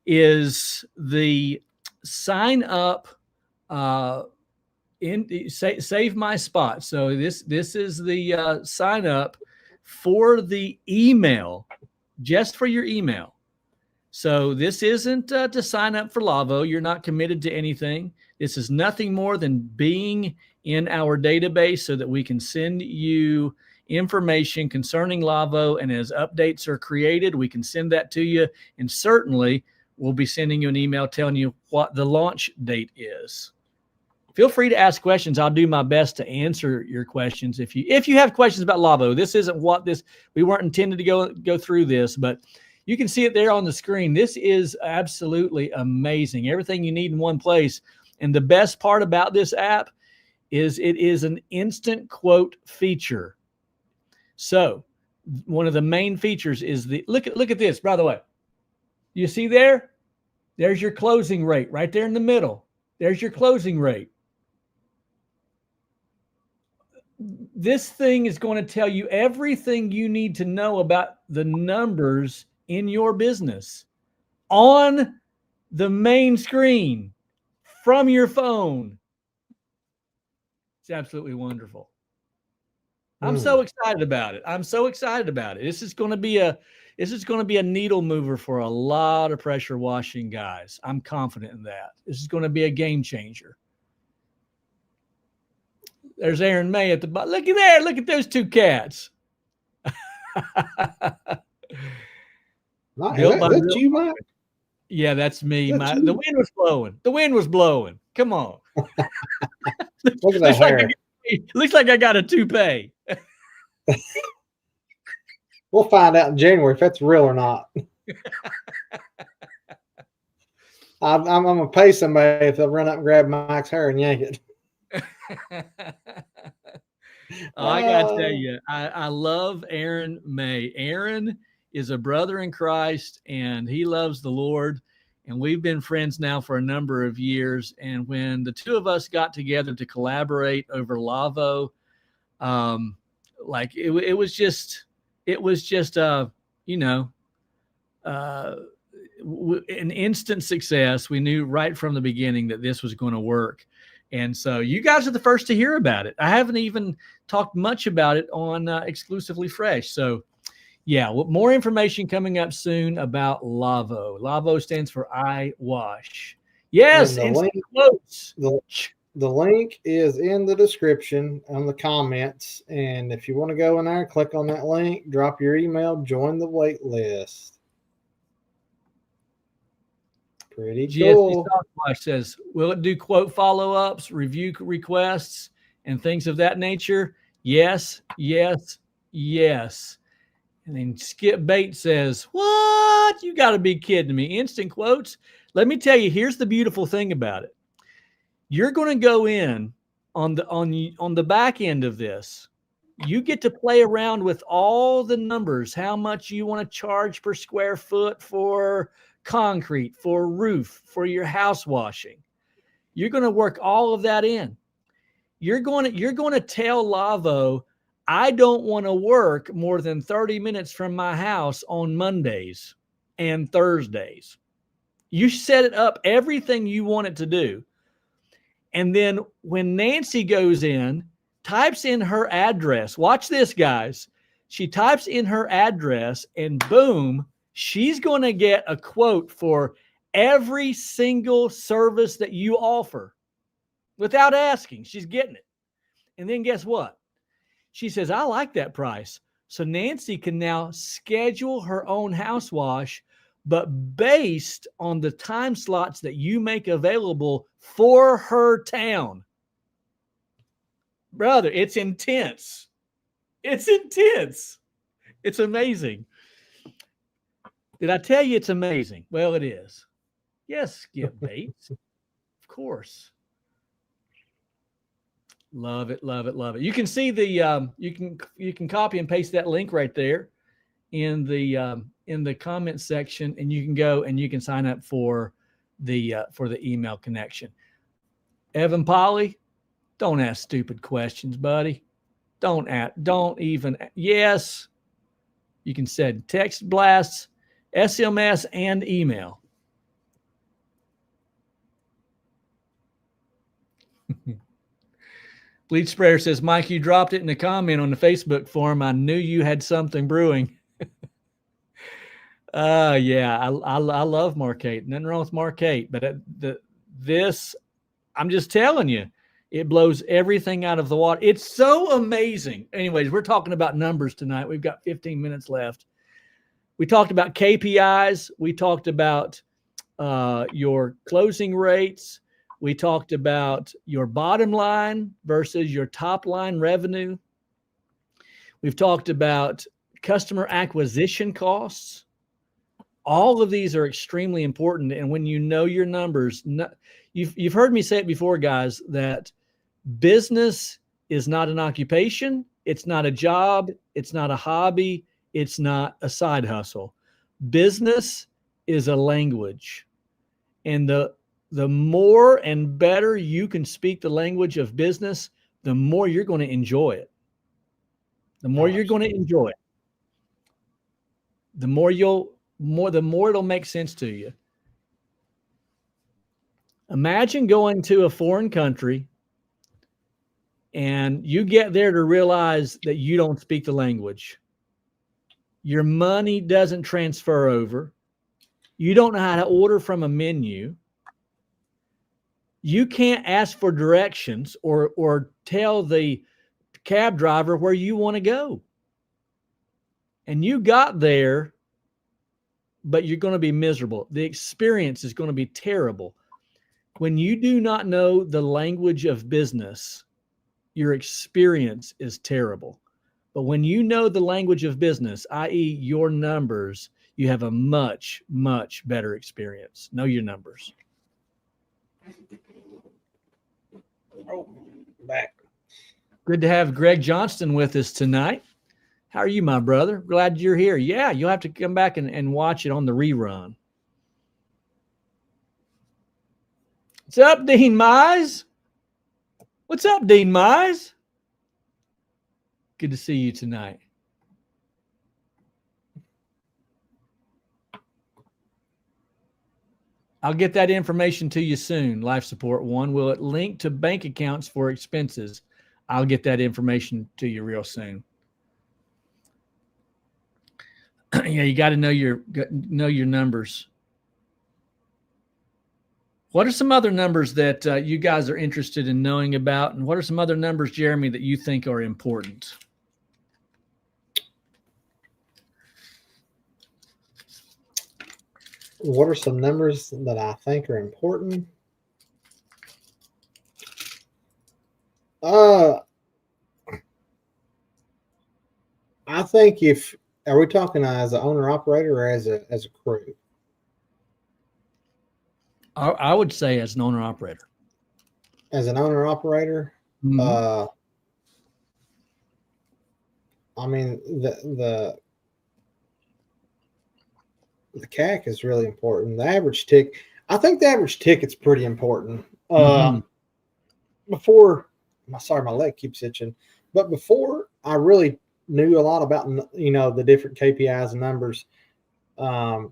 is the sign up save my spot. So this is the sign up for the email, just for your email. So this isn't to sign up for Lavo. You're not committed to anything. This is nothing more than being in our database so that we can send you information concerning Lavo. And as updates are created, we can send that to you. And certainly we'll be sending you an email telling you what the launch date is. Feel free to ask questions. I'll do my best to answer your questions. If you have questions about Lavo, this isn't we weren't intended to go through this, but you can see it there on the screen. This is absolutely amazing. Everything you need in one place. And the best part about this app is it is an instant quote feature. So one of the main features is look at this, by the way. You see there? There's your closing rate right there in the middle. There's your closing rate. This thing is going to tell you everything you need to know about the numbers in your business on the main screen from your phone. It's absolutely wonderful. I'm so excited about it. This is going to be a needle mover for a lot of pressure washing guys. I'm confident in that. This is going to be a game changer. There's Aaron May at the bottom. Look at there. Look at those 2 cats. That's you, Mike? Yeah, that's me. The wind was blowing. The wind was blowing. Come on. Look at that hair. Looks like I got a toupee. We'll find out in January if that's real or not. I'm gonna pay somebody if they'll run up and grab Mike's hair and yank it. I gotta tell you, I love Aaron May. Aaron is a brother in Christ, and he loves the Lord. And we've been friends now for a number of years. And when the two of us got together to collaborate over Lavo, like it was just an instant success. We knew right from the beginning that this was going to work. And so you guys are the first to hear about it. I haven't even talked much about it on Exclusively Fresh. So yeah, more information coming up soon about Lavo. Lavo stands for I Wash. Yes, the link is in the description on the comments. And if you want to go in there, click on that link, drop your email, join the wait list. Pretty cool. GSP says, will it do quote follow-ups, review requests, and things of that nature? Yes, yes, yes. And then Skip Bates says, what? You got to be kidding me. Instant quotes? Let me tell you, here's the beautiful thing about it. You're going to go in on the back end of this. You get to play around with all the numbers, how much you want to charge per square foot for concrete, for roof, for your house washing. You're going to work all of that in. You're going to tell Lavo, I don't want to work more than 30 minutes from my house on Mondays and Thursdays. You set it up, everything you want it to do. And then when Nancy goes in, types in her address, watch this, guys. She types in her address and boom, she's going to get a quote for every single service that you offer without asking. She's getting it. And then guess what? She says, I like that price. So Nancy can now schedule her own house wash, but based on the time slots that you make available for her town. Brother, it's intense. It's intense. It's amazing. Did I tell you it's amazing? Well, it is. Yes, Skip Bates. Of course. Love it, love it, love it. You can see the you can copy and paste that link right there in the comment section, and you can go and you can sign up for the email connection. Evan Polly, don't ask stupid questions, buddy. Don't even. Yes, you can send text blasts, SMS, and email. Bleach Sprayer says, Mike, you dropped it in the comment on the Facebook forum. I knew you had something brewing. Yeah, I love Marquette. Nothing wrong with Marquette, but this, I'm just telling you, it blows everything out of the water. It's so amazing. Anyways, we're talking about numbers tonight. We've got 15 minutes left. We talked about KPIs. We talked about your closing rates. We talked about your bottom line versus your top line revenue. We've talked about customer acquisition costs. All of these are extremely important. And when you know your numbers, you've heard me say it before, guys, that business is not an occupation. It's not a job. It's not a hobby. It's not a side hustle. Business is a language. And the more and better you can speak the language of business, the more you're going to enjoy it. The more you're going to enjoy it. The more it'll make sense to you. Imagine going to a foreign country and you get there to realize that you don't speak the language. Your money doesn't transfer over. You don't know how to order from a menu. You can't ask for directions or tell the cab driver where you want to go. And you got there, but you're going to be miserable. The experience is going to be terrible. When you do not know the language of business, your experience is terrible. But when you know the language of business, i.e. your numbers, you have a much, much better experience. Know your numbers. Oh, back. Good to have Greg Johnston with us tonight. How are you, my brother? Glad you're here. Yeah, you'll have to come back and watch it on the rerun. What's up, Dean Mize? What's up, Dean Mize? Good to see you tonight. I'll get that information to you soon, Life Support One. Will it link to bank accounts for expenses? I'll get that information to you real soon. Yeah, you got to know your numbers. What are some other numbers that you guys are interested in knowing about? And what are some other numbers, Jeremy, that you think are important? What are some numbers that I think are important? I think are we talking as an owner operator or as a crew? I would say as an owner operator. As an owner operator, Mm-hmm. I mean the CAC is really important. The average tick, I think the average ticket's pretty important. Before, sorry, my leg keeps itching. But before I really knew a lot about the different KPIs and numbers, I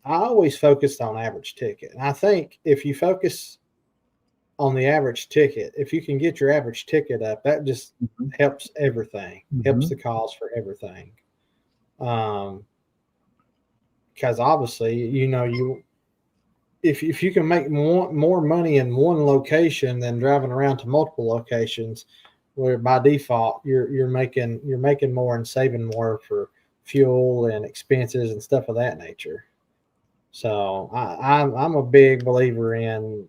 always focused on average ticket. And I think if you focus on the average ticket, if you can get your average ticket up, that just helps everything. Helps the cause for everything. Because obviously, if you can make more money in one location than driving around to multiple locations, where by default you're making more and saving more for fuel and expenses and stuff of that nature. So I'm a big believer in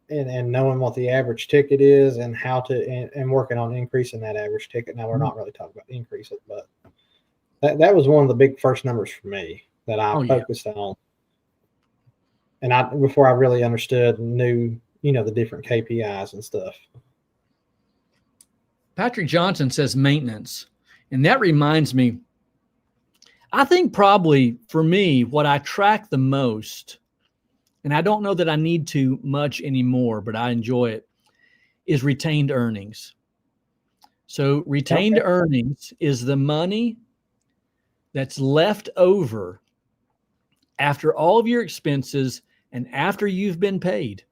knowing what the average ticket is and how to and working on increasing that average ticket. Now we're not really talking about increase it, but that was one of the big first numbers for me. that I Oh, yeah. focused on. And before I really understood and knew, the different KPIs and stuff. Patrick Johnson says maintenance. And that reminds me, I think probably for me, what I track the most, and I don't know that I need to much anymore, but I enjoy it, is retained earnings. So retained earnings is the money that's left over after all of your expenses and after you've been paid.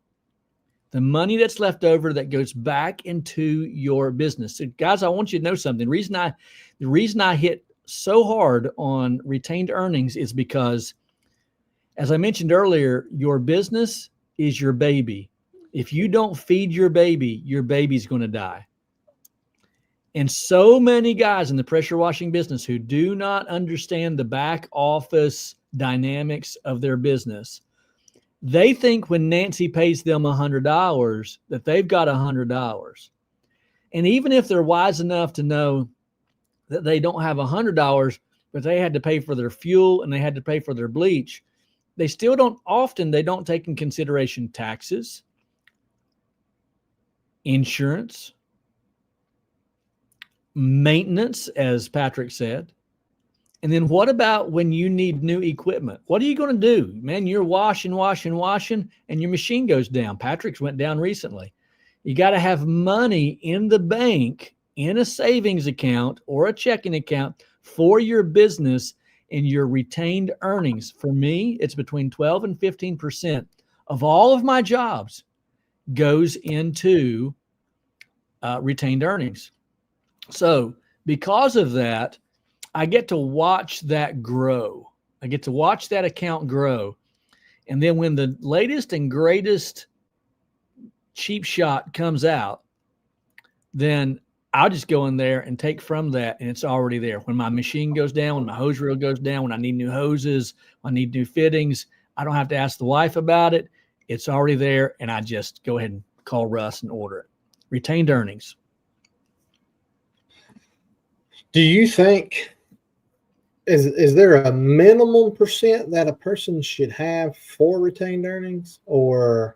The money that's left over that goes back into your business. So guys, I want you to know something. The reason I hit so hard on retained earnings is because, as I mentioned earlier, your business is your baby. If you don't feed your baby's going to die. And so many guys in the pressure washing business who do not understand the back office dynamics of their business, they think when Nancy pays them $100 that they've got $100. And even if they're wise enough to know that they don't have $100, but they had to pay for their fuel and they had to pay for their bleach, they still don't take in consideration taxes, insurance, maintenance, as Patrick said. And then what about when you need new equipment? What are you going to do? Man, you're washing, and your machine goes down. Patrick's went down recently. You got to have money in the bank, in a savings account or a checking account for your business and your retained earnings. For me, it's between 12 and 15% of all of my jobs goes into retained earnings. So because of that, I get to watch that grow. I get to watch that account grow. And then when the latest and greatest cheap shot comes out, then I'll just go in there and take from that, and it's already there. When my machine goes down, when my hose reel goes down, when I need new hoses, when I need new fittings, I don't have to ask the wife about it. It's already there, and I just go ahead and call Russ and order it. Retained earnings. Do you think is there a minimum percent that a person should have for retained earnings, or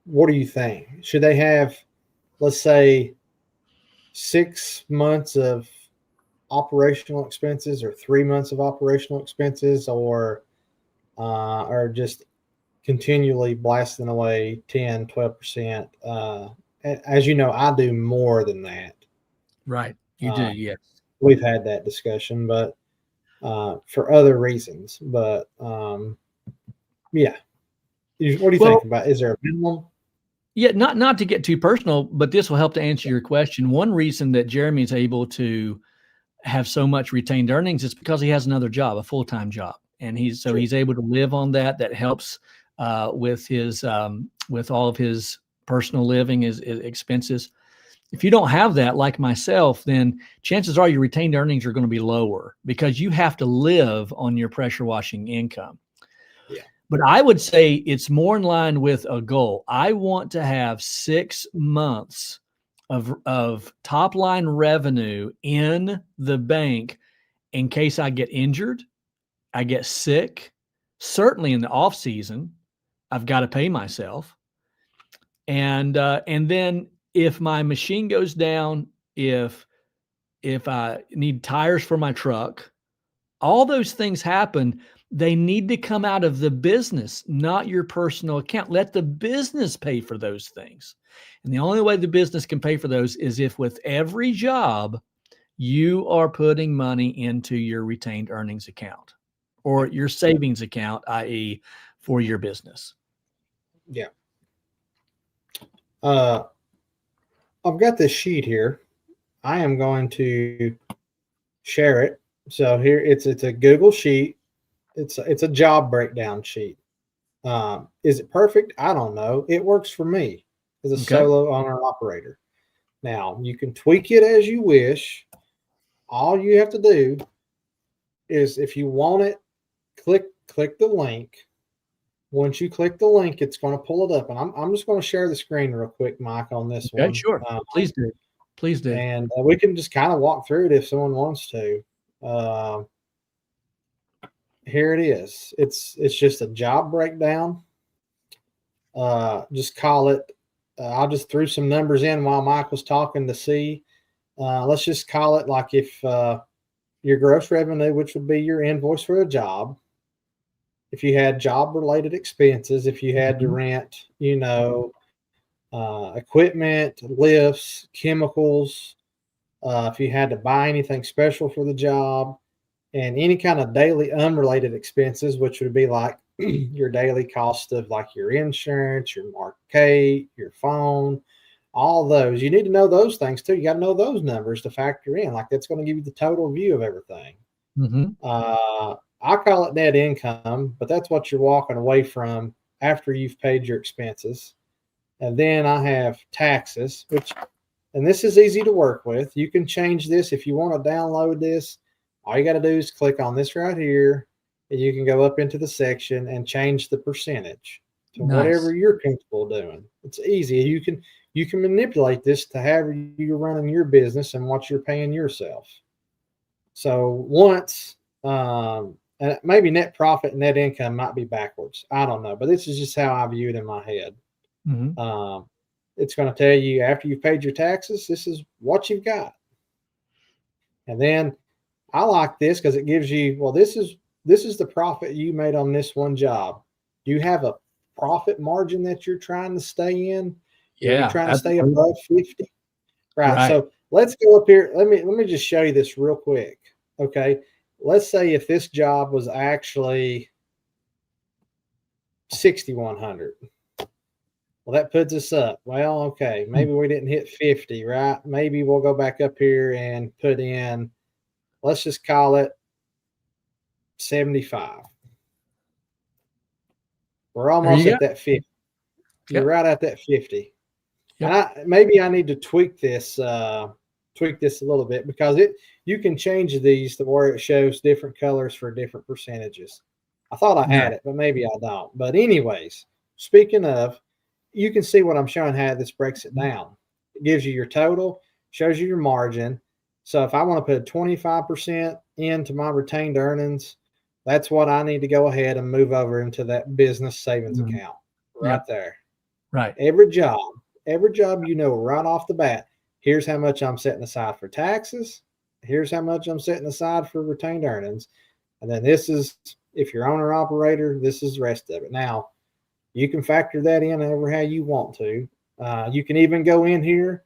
what do you think? Should they have, let's say, 6 months of operational expenses or 3 months of operational expenses, or just continually blasting away 10, 12%? As you know, I do more than that. Right. You do, yes. We've had that discussion, but for other reasons. But yeah. What do you think about? Is there a minimum? Yeah, not to get too personal, but this will help to answer your question. One reason that Jeremy is able to have so much retained earnings is because he has another job, a full-time job, and he's able to live on that. That helps with his with all of his personal living, his expenses. If you don't have that, like myself, then chances are your retained earnings are going to be lower because you have to live on your pressure washing income. Yeah. But I would say it's more in line with a goal. I want to have 6 months of top line revenue in the bank in case I get injured, I get sick. Certainly in the off season, I've got to pay myself. And then if my machine goes down, if I need tires for my truck, all those things happen. They need to come out of the business, not your personal account. Let the business pay for those things. And the only way the business can pay for those is if with every job, you are putting money into your retained earnings account or your savings account, i.e. for your business. Yeah. I've got this sheet here. I am going to share it. So here it's a Google sheet. It's a job breakdown sheet. Is it perfect? I don't know. It works for me as a solo owner operator. Now you can tweak it as you wish. All you have to do is, if you want it, click the link. Once you click the link, it's going to pull it up. And I'm just going to share the screen real quick, Mike, on this one. Okay, sure. Please do. Please do. And we can just kind of walk through it if someone wants to. here it is. It's just a job breakdown. Just call it. I just threw some numbers in while Mike was talking to see. Let's just call it like if your gross revenue, which would be your invoice for a job, if you had job related expenses, if you had to rent, equipment, lifts, chemicals, if you had to buy anything special for the job, and any kind of daily unrelated expenses, which would be like your daily cost of like your insurance, your market, your phone, all those. You need to know those things too. You got to know those numbers to factor in. Like that's going to give you the total view of everything. I call it net income, but that's what you're walking away from after you've paid your expenses. And then I have taxes, and this is easy to work with. You can change this if you want to download this. All you got to do is click on this right here, and you can go up into the section and change the percentage to whatever you're comfortable doing. It's easy. You can manipulate this to have you running your business and what you're paying yourself. So once, and maybe net profit and net income might be backwards. I don't know, but this is just how I view it in my head. It's going to tell you after you've paid your taxes, this is what you've got. And then I like this because it gives you, well, this is the profit you made on this one job. Do you have a profit margin that you're trying to stay in? Yeah. You're trying to stay above 50. Right. So let's go up here. Let me just show you this real quick. Okay. Let's say if this job was actually 6,100. Well, that puts us up. Well, okay, maybe we didn't hit 50, right? Maybe we'll go back up here and put in, let's just call it 75. We're almost at that 50. You're right at that 50. And maybe I need to tweak this a little bit because you can change these to where it shows different colors for different percentages. I thought I had it, but maybe I don't. But anyways, speaking of, you can see what I'm showing, how this breaks it down. It gives you your total, shows you your margin. So if I want to put 25% into my retained earnings, that's what I need to go ahead and move over into that business savings account right there. Right. Every job, right off the bat, here's how much I'm setting aside for taxes. Here's how much I'm setting aside for retained earnings. And then this is, if you're owner operator, this is the rest of it. Now, you can factor that in however how you want to. You can even go in here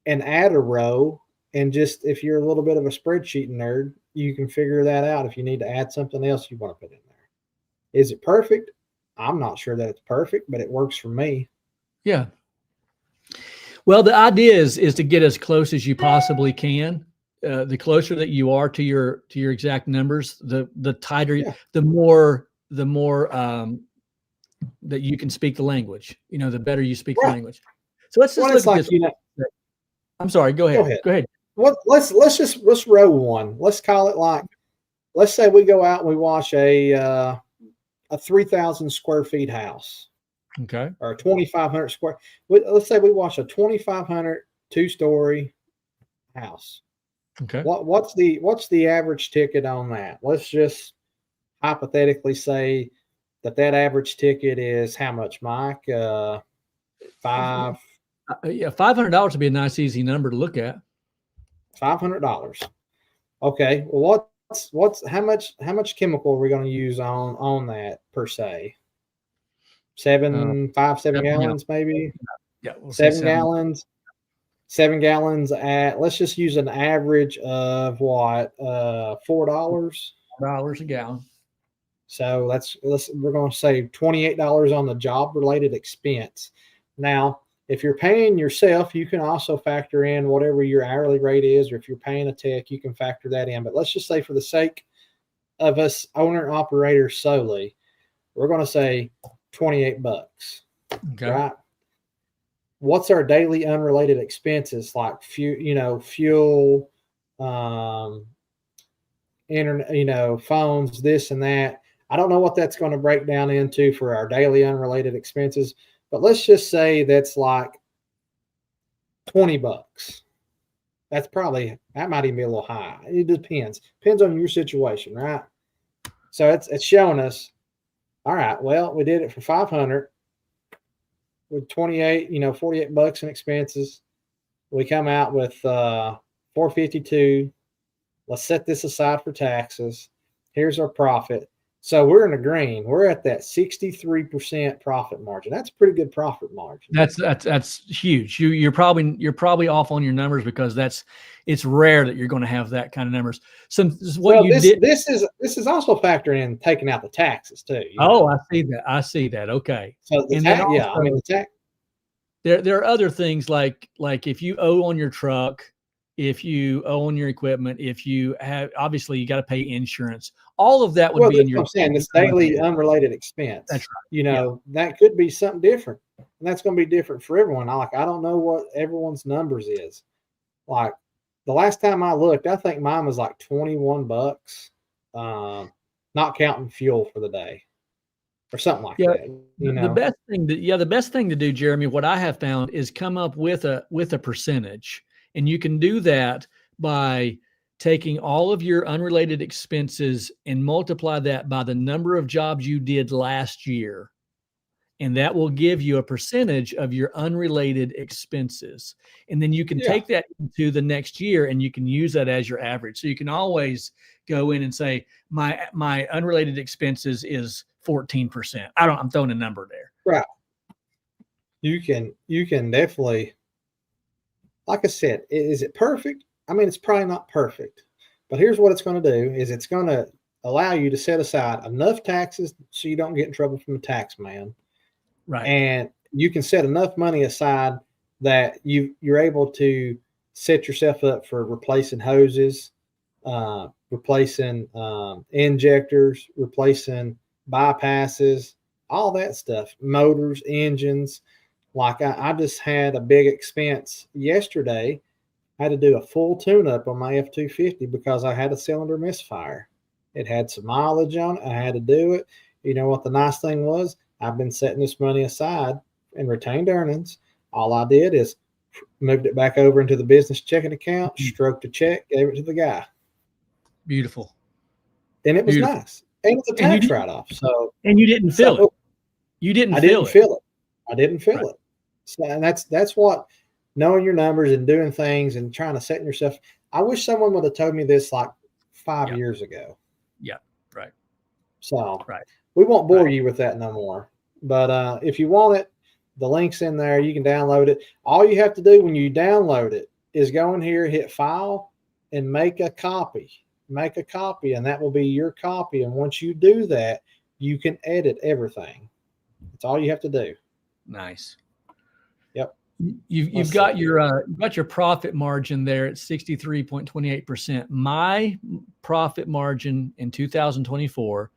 and add a row. And just if you're a little bit of a spreadsheet nerd, you can figure that out if you need to add something else you want to put in there. Is it perfect? I'm not sure that it's perfect, but it works for me. Yeah. Well, the idea is to get as close as you possibly can. The closer that you are to your exact numbers, the tighter, the more that you can speak the language, the better you speak the language. So let's just look at this. I'm sorry. Go ahead. Let's row one. Let's call it like, let's say we go out and we wash a 3,000 square feet house. Okay. Or 2,500 square. Let's say we wash a 2,500 2-story house. Okay. What's the average ticket on that? Let's just hypothetically say that average ticket is how much, Mike? $500 would be a nice, easy number to look at. $500. Okay. Well, how much chemical are we going to use on that per se? 7 gallons, maybe. Yeah. We'll 7 gallons. 7 gallons at, let's just use an average of what? $4. $4 a gallon. So we're going to say $28 on the job related expense. Now, if you're paying yourself, you can also factor in whatever your hourly rate is, or if you're paying a tech, you can factor that in. But let's just say for the sake of us owner operators solely, we're going to say $28. Okay. Right? What's our daily unrelated expenses like fuel, internet, phones, this and that. I don't know what that's going to break down into for our daily unrelated expenses, but let's just say that's like $20. That might even be a little high. It depends on your situation, right? So it's showing us, all right, well, we did it for 500 with 28, $48 in expenses. We come out with 452. Let's set this aside for taxes. Here's our profit. So we're in the green. We're at that 63% profit margin. That's a pretty good profit margin. That's huge. You're probably off on your numbers because it's rare that you're going to have that kind of numbers. So this is also factoring in taking out the taxes too. I see that. Okay. So the tax. There are other things like if you owe on your truck, if you owe on your equipment, if you have, obviously you got to pay insurance. All of that would be in your. I'm saying this daily unrelated expense. That's right. That could be something different, and that's going to be different for everyone. I don't know what everyone's numbers is. Like the last time I looked, I think mine was like $21, not counting fuel for the day, or something like that. The best thing to do, Jeremy, what I have found is come up with a percentage. And you can do that by taking all of your unrelated expenses and multiply that by the number of jobs you did last year. And that will give you a percentage of your unrelated expenses. And then you can take that into the next year and you can use that as your average. So you can always go in and say, my unrelated expenses is 14%. I'm throwing a number there. Right. You can definitely. Like I said, is it perfect? I mean, it's probably not perfect, but here's what it's going to do is it's going to allow you to set aside enough taxes so you don't get in trouble from the tax man. Right. And you can set enough money aside that you're able to set yourself up for replacing hoses, replacing injectors, replacing bypasses, all that stuff, motors, engines. Like I just had a big expense yesterday. I had to do a full tune-up on my F-250 because I had a cylinder misfire. It had some mileage on it. I had to do it. You know what the nice thing was? I've been setting this money aside in retained earnings. All I did is moved it back over into the business checking account, stroked a check, gave it to the guy. Beautiful. And it was nice. And it's a tax write-off. So and you didn't feel it. You didn't. I didn't feel it. I didn't feel it. So, and that's what knowing your numbers and doing things and trying to set yourself. I wish someone would have told me this like 5 years ago. Yeah, right. So we won't bore you with that no more. But if you want it, the link's in there. You can download it. All you have to do when you download it is go in here, hit file, and make a copy. Make a copy, and that will be your copy. And once you do that, you can edit everything. That's all you have to do. Nice. Yep. You've got your profit margin there at 63.28%. My profit margin in 2024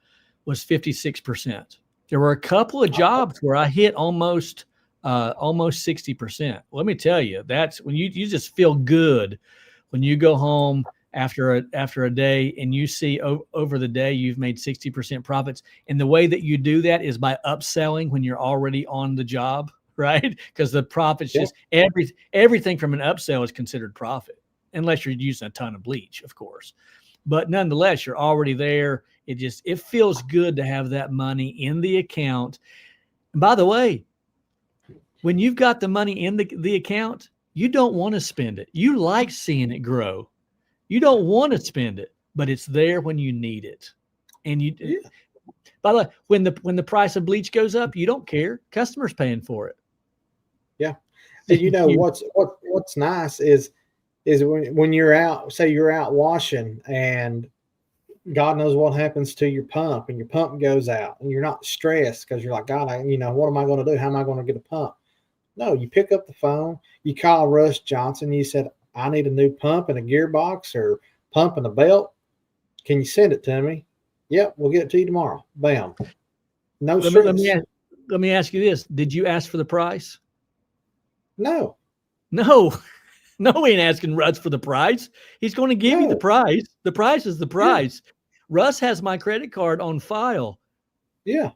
was 56%. There were a couple of jobs where I hit almost 60%. Let me tell you, that's when you just feel good when you go home after a day and you see over the day you've made 60% profits. And the way that you do that is by upselling when you're already on the job, right? Because the profits just everything from an upsell is considered profit, unless you're using a ton of bleach, of course. But nonetheless, you're already there. It feels good to have that money in the account. And by the way, when you've got the money in the account, you don't want to spend it. You like seeing it grow. You don't want to spend it, but it's there when you need it. And by the way, when the price of bleach goes up, you don't care. Customers paying for it. Yeah. And what's nice is when you're out, say you're out washing and God knows what happens to your pump and your pump goes out and you're not stressed because you're like, God, what am I going to do? How am I going to get a pump? No, you pick up the phone, you call Russ Johnson. You said, I need a new pump and a gearbox or pump and a belt. Can you send it to me? Yep, we'll get it to you tomorrow. Bam. No stress. Let me ask you this. Did you ask for the price? No. No, he ain't asking Russ for the price. He's going to give you the price. The price is the price. Yeah. Russ has my credit card on file. Yeah.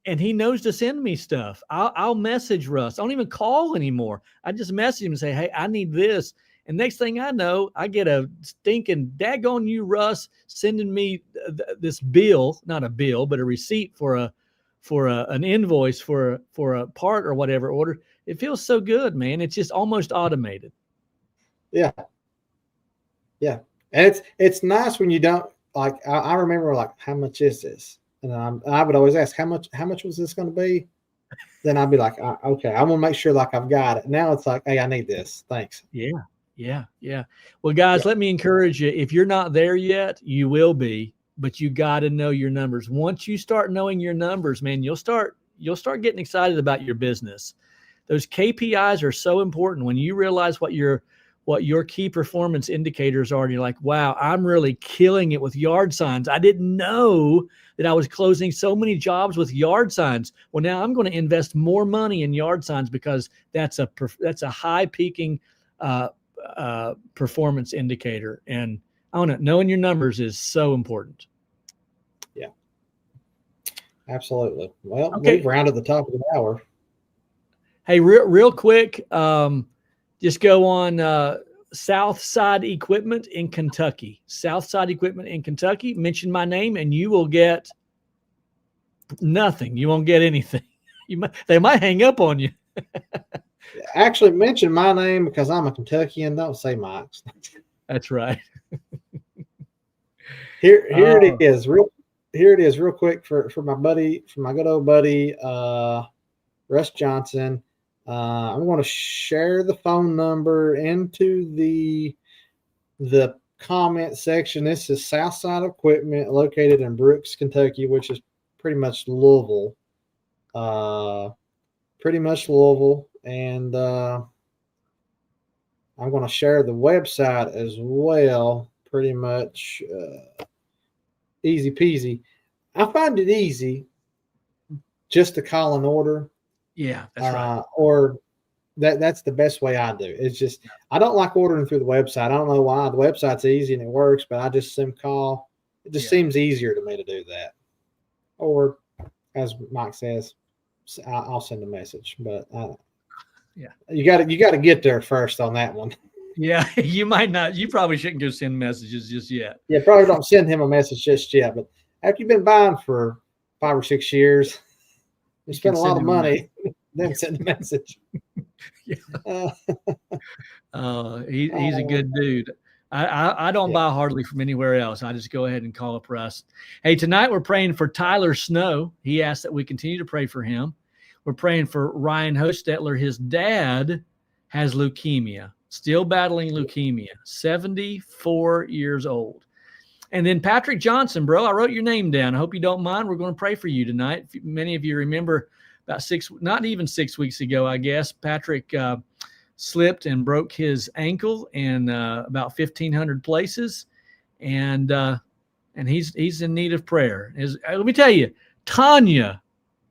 And he knows to send me stuff. I'll message Russ. I don't even call anymore. I just message him and say, hey, I need this. And next thing I know, I get a stinking daggone you, Russ, sending me this bill, not a bill, but a receipt for an invoice for a part or whatever order. It feels so good, man. It's just almost automated. Yeah. Yeah. And it's nice when you don't like, I remember like, how much is this? And I would always ask, how much was this going to be? Then I'd be like, okay, I'm going to make sure like I've got it. Now it's like, hey, I need this. Thanks. Yeah. Well, guys, let me encourage you. If you're not there yet, you will be, but you got to know your numbers. Once you start knowing your numbers, man, you'll start getting excited about your business. Those KPIs are so important. When you realize what your key performance indicators are, and you're like, wow, I'm really killing it with yard signs. I didn't know that I was closing so many jobs with yard signs. Well, now I'm going to invest more money in yard signs because that's a high peaking performance indicator. And I don't know, knowing your numbers is so important. Yeah, absolutely. Well, okay. We've rounded the top of the hour. Hey, real quick, just go on Southside Equipment in Kentucky. Southside Equipment in Kentucky. Mention my name, and you will get nothing. You won't get anything. They might hang up on you. Actually, mention my name because I'm a Kentuckian. Don't say Mike's. That's right. Here it is. Real quick for my good old buddy, Russ Johnson. I'm going to share the phone number into the comment section. This is Southside Equipment located in Brooks, Kentucky, which is pretty much Louisville. And I'm going to share the website as well. Pretty much easy peasy. I find it easy just to call an order. Yeah, that's right. Or that's the best way I do. It's just, I don't like ordering through the website. I don't know why. The website's easy and it works, but I just call. It just seems easier to me to do that. Or as Mike says, I'll send a message, but you got to get there first on that one. Yeah, you probably shouldn't go send messages just yet. Yeah, probably don't send him a message just yet. But after you've been buying for 5 or 6 years, you spend a lot of money, then send a message. He's a good dude. I don't buy hardly from anywhere else. I just go ahead and call up Russ. Hey, tonight we're praying for Tyler Snow. He asked that we continue to pray for him. We're praying for Ryan Hostetler. His dad has leukemia, still battling leukemia, 74 years old. And then Patrick Johnson, bro, I wrote your name down. I hope you don't mind. We're going to pray for you tonight. Many of you remember about not even 6 weeks ago, I guess, Patrick slipped and broke his ankle in about 1,500 places. And he's in need of prayer. Let me tell you, Tanya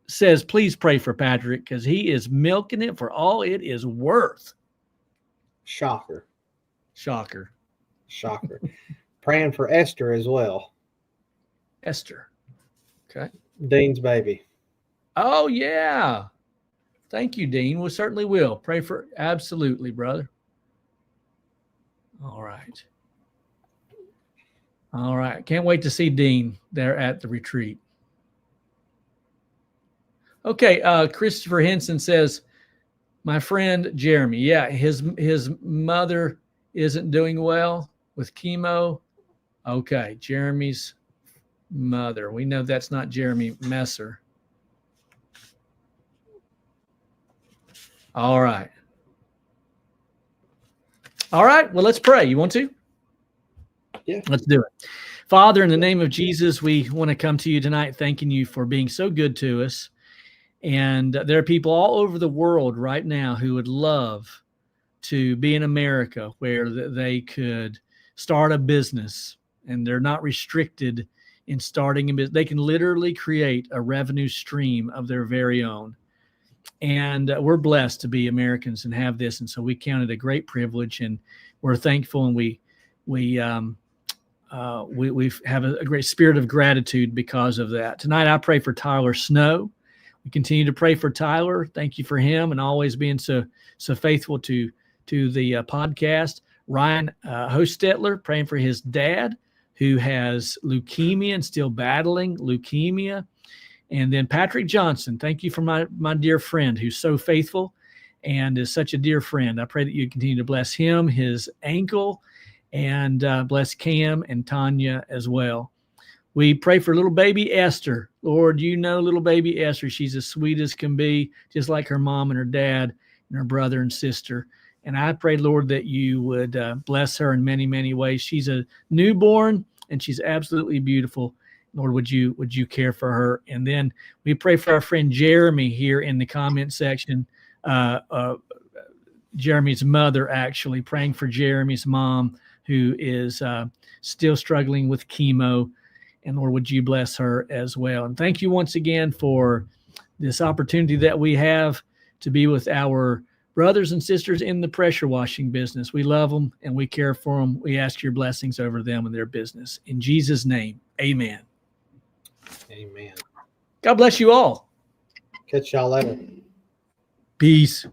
says, please pray for Patrick because he is milking it for all it is worth. Shocker. Praying for Esther as well. Esther. Okay. Dean's baby. Oh, yeah. Thank you, Dean. We certainly will. Pray for absolutely, brother. All right. Can't wait to see Dean there at the retreat. Okay. Christopher Henson says, my friend Jeremy. Yeah, his mother isn't doing well with chemo. Okay, Jeremy's mother. We know that's not Jeremy Messer. All right. Well, let's pray. You want to? Yeah. Let's do it. Father, in the name of Jesus, we want to come to you tonight thanking you for being so good to us. And there are people all over the world right now who would love to be in America where they could start a business and they're not restricted in starting a business. They can literally create a revenue stream of their very own. And we're blessed to be Americans and have this. And so we count it a great privilege, and we're thankful, and we have a great spirit of gratitude because of that. Tonight, I pray for Tyler Snow. We continue to pray for Tyler. Thank you for him and always being so faithful to the podcast. Ryan Hostetler, praying for his dad who has leukemia and still battling leukemia. And then Patrick Johnson, thank you for my dear friend who's so faithful and is such a dear friend. I pray that you continue to bless him, his ankle, and bless Cam and Tanya as well. We pray for little baby Esther. Lord, you know little baby Esther. She's as sweet as can be, just like her mom and her dad and her brother and sister. And I pray, Lord, that you would bless her in many, many ways. She's a newborn, and she's absolutely beautiful. Lord, would you care for her? And then we pray for our friend Jeremy here in the comment section. Jeremy's mother, actually, praying for Jeremy's mom, who is still struggling with chemo. And Lord, would you bless her as well? And thank you once again for this opportunity that we have to be with our brothers and sisters in the pressure washing business. We love them and we care for them. We ask your blessings over them and their business. In Jesus' name, amen. Amen. God bless you all. Catch y'all later. Peace.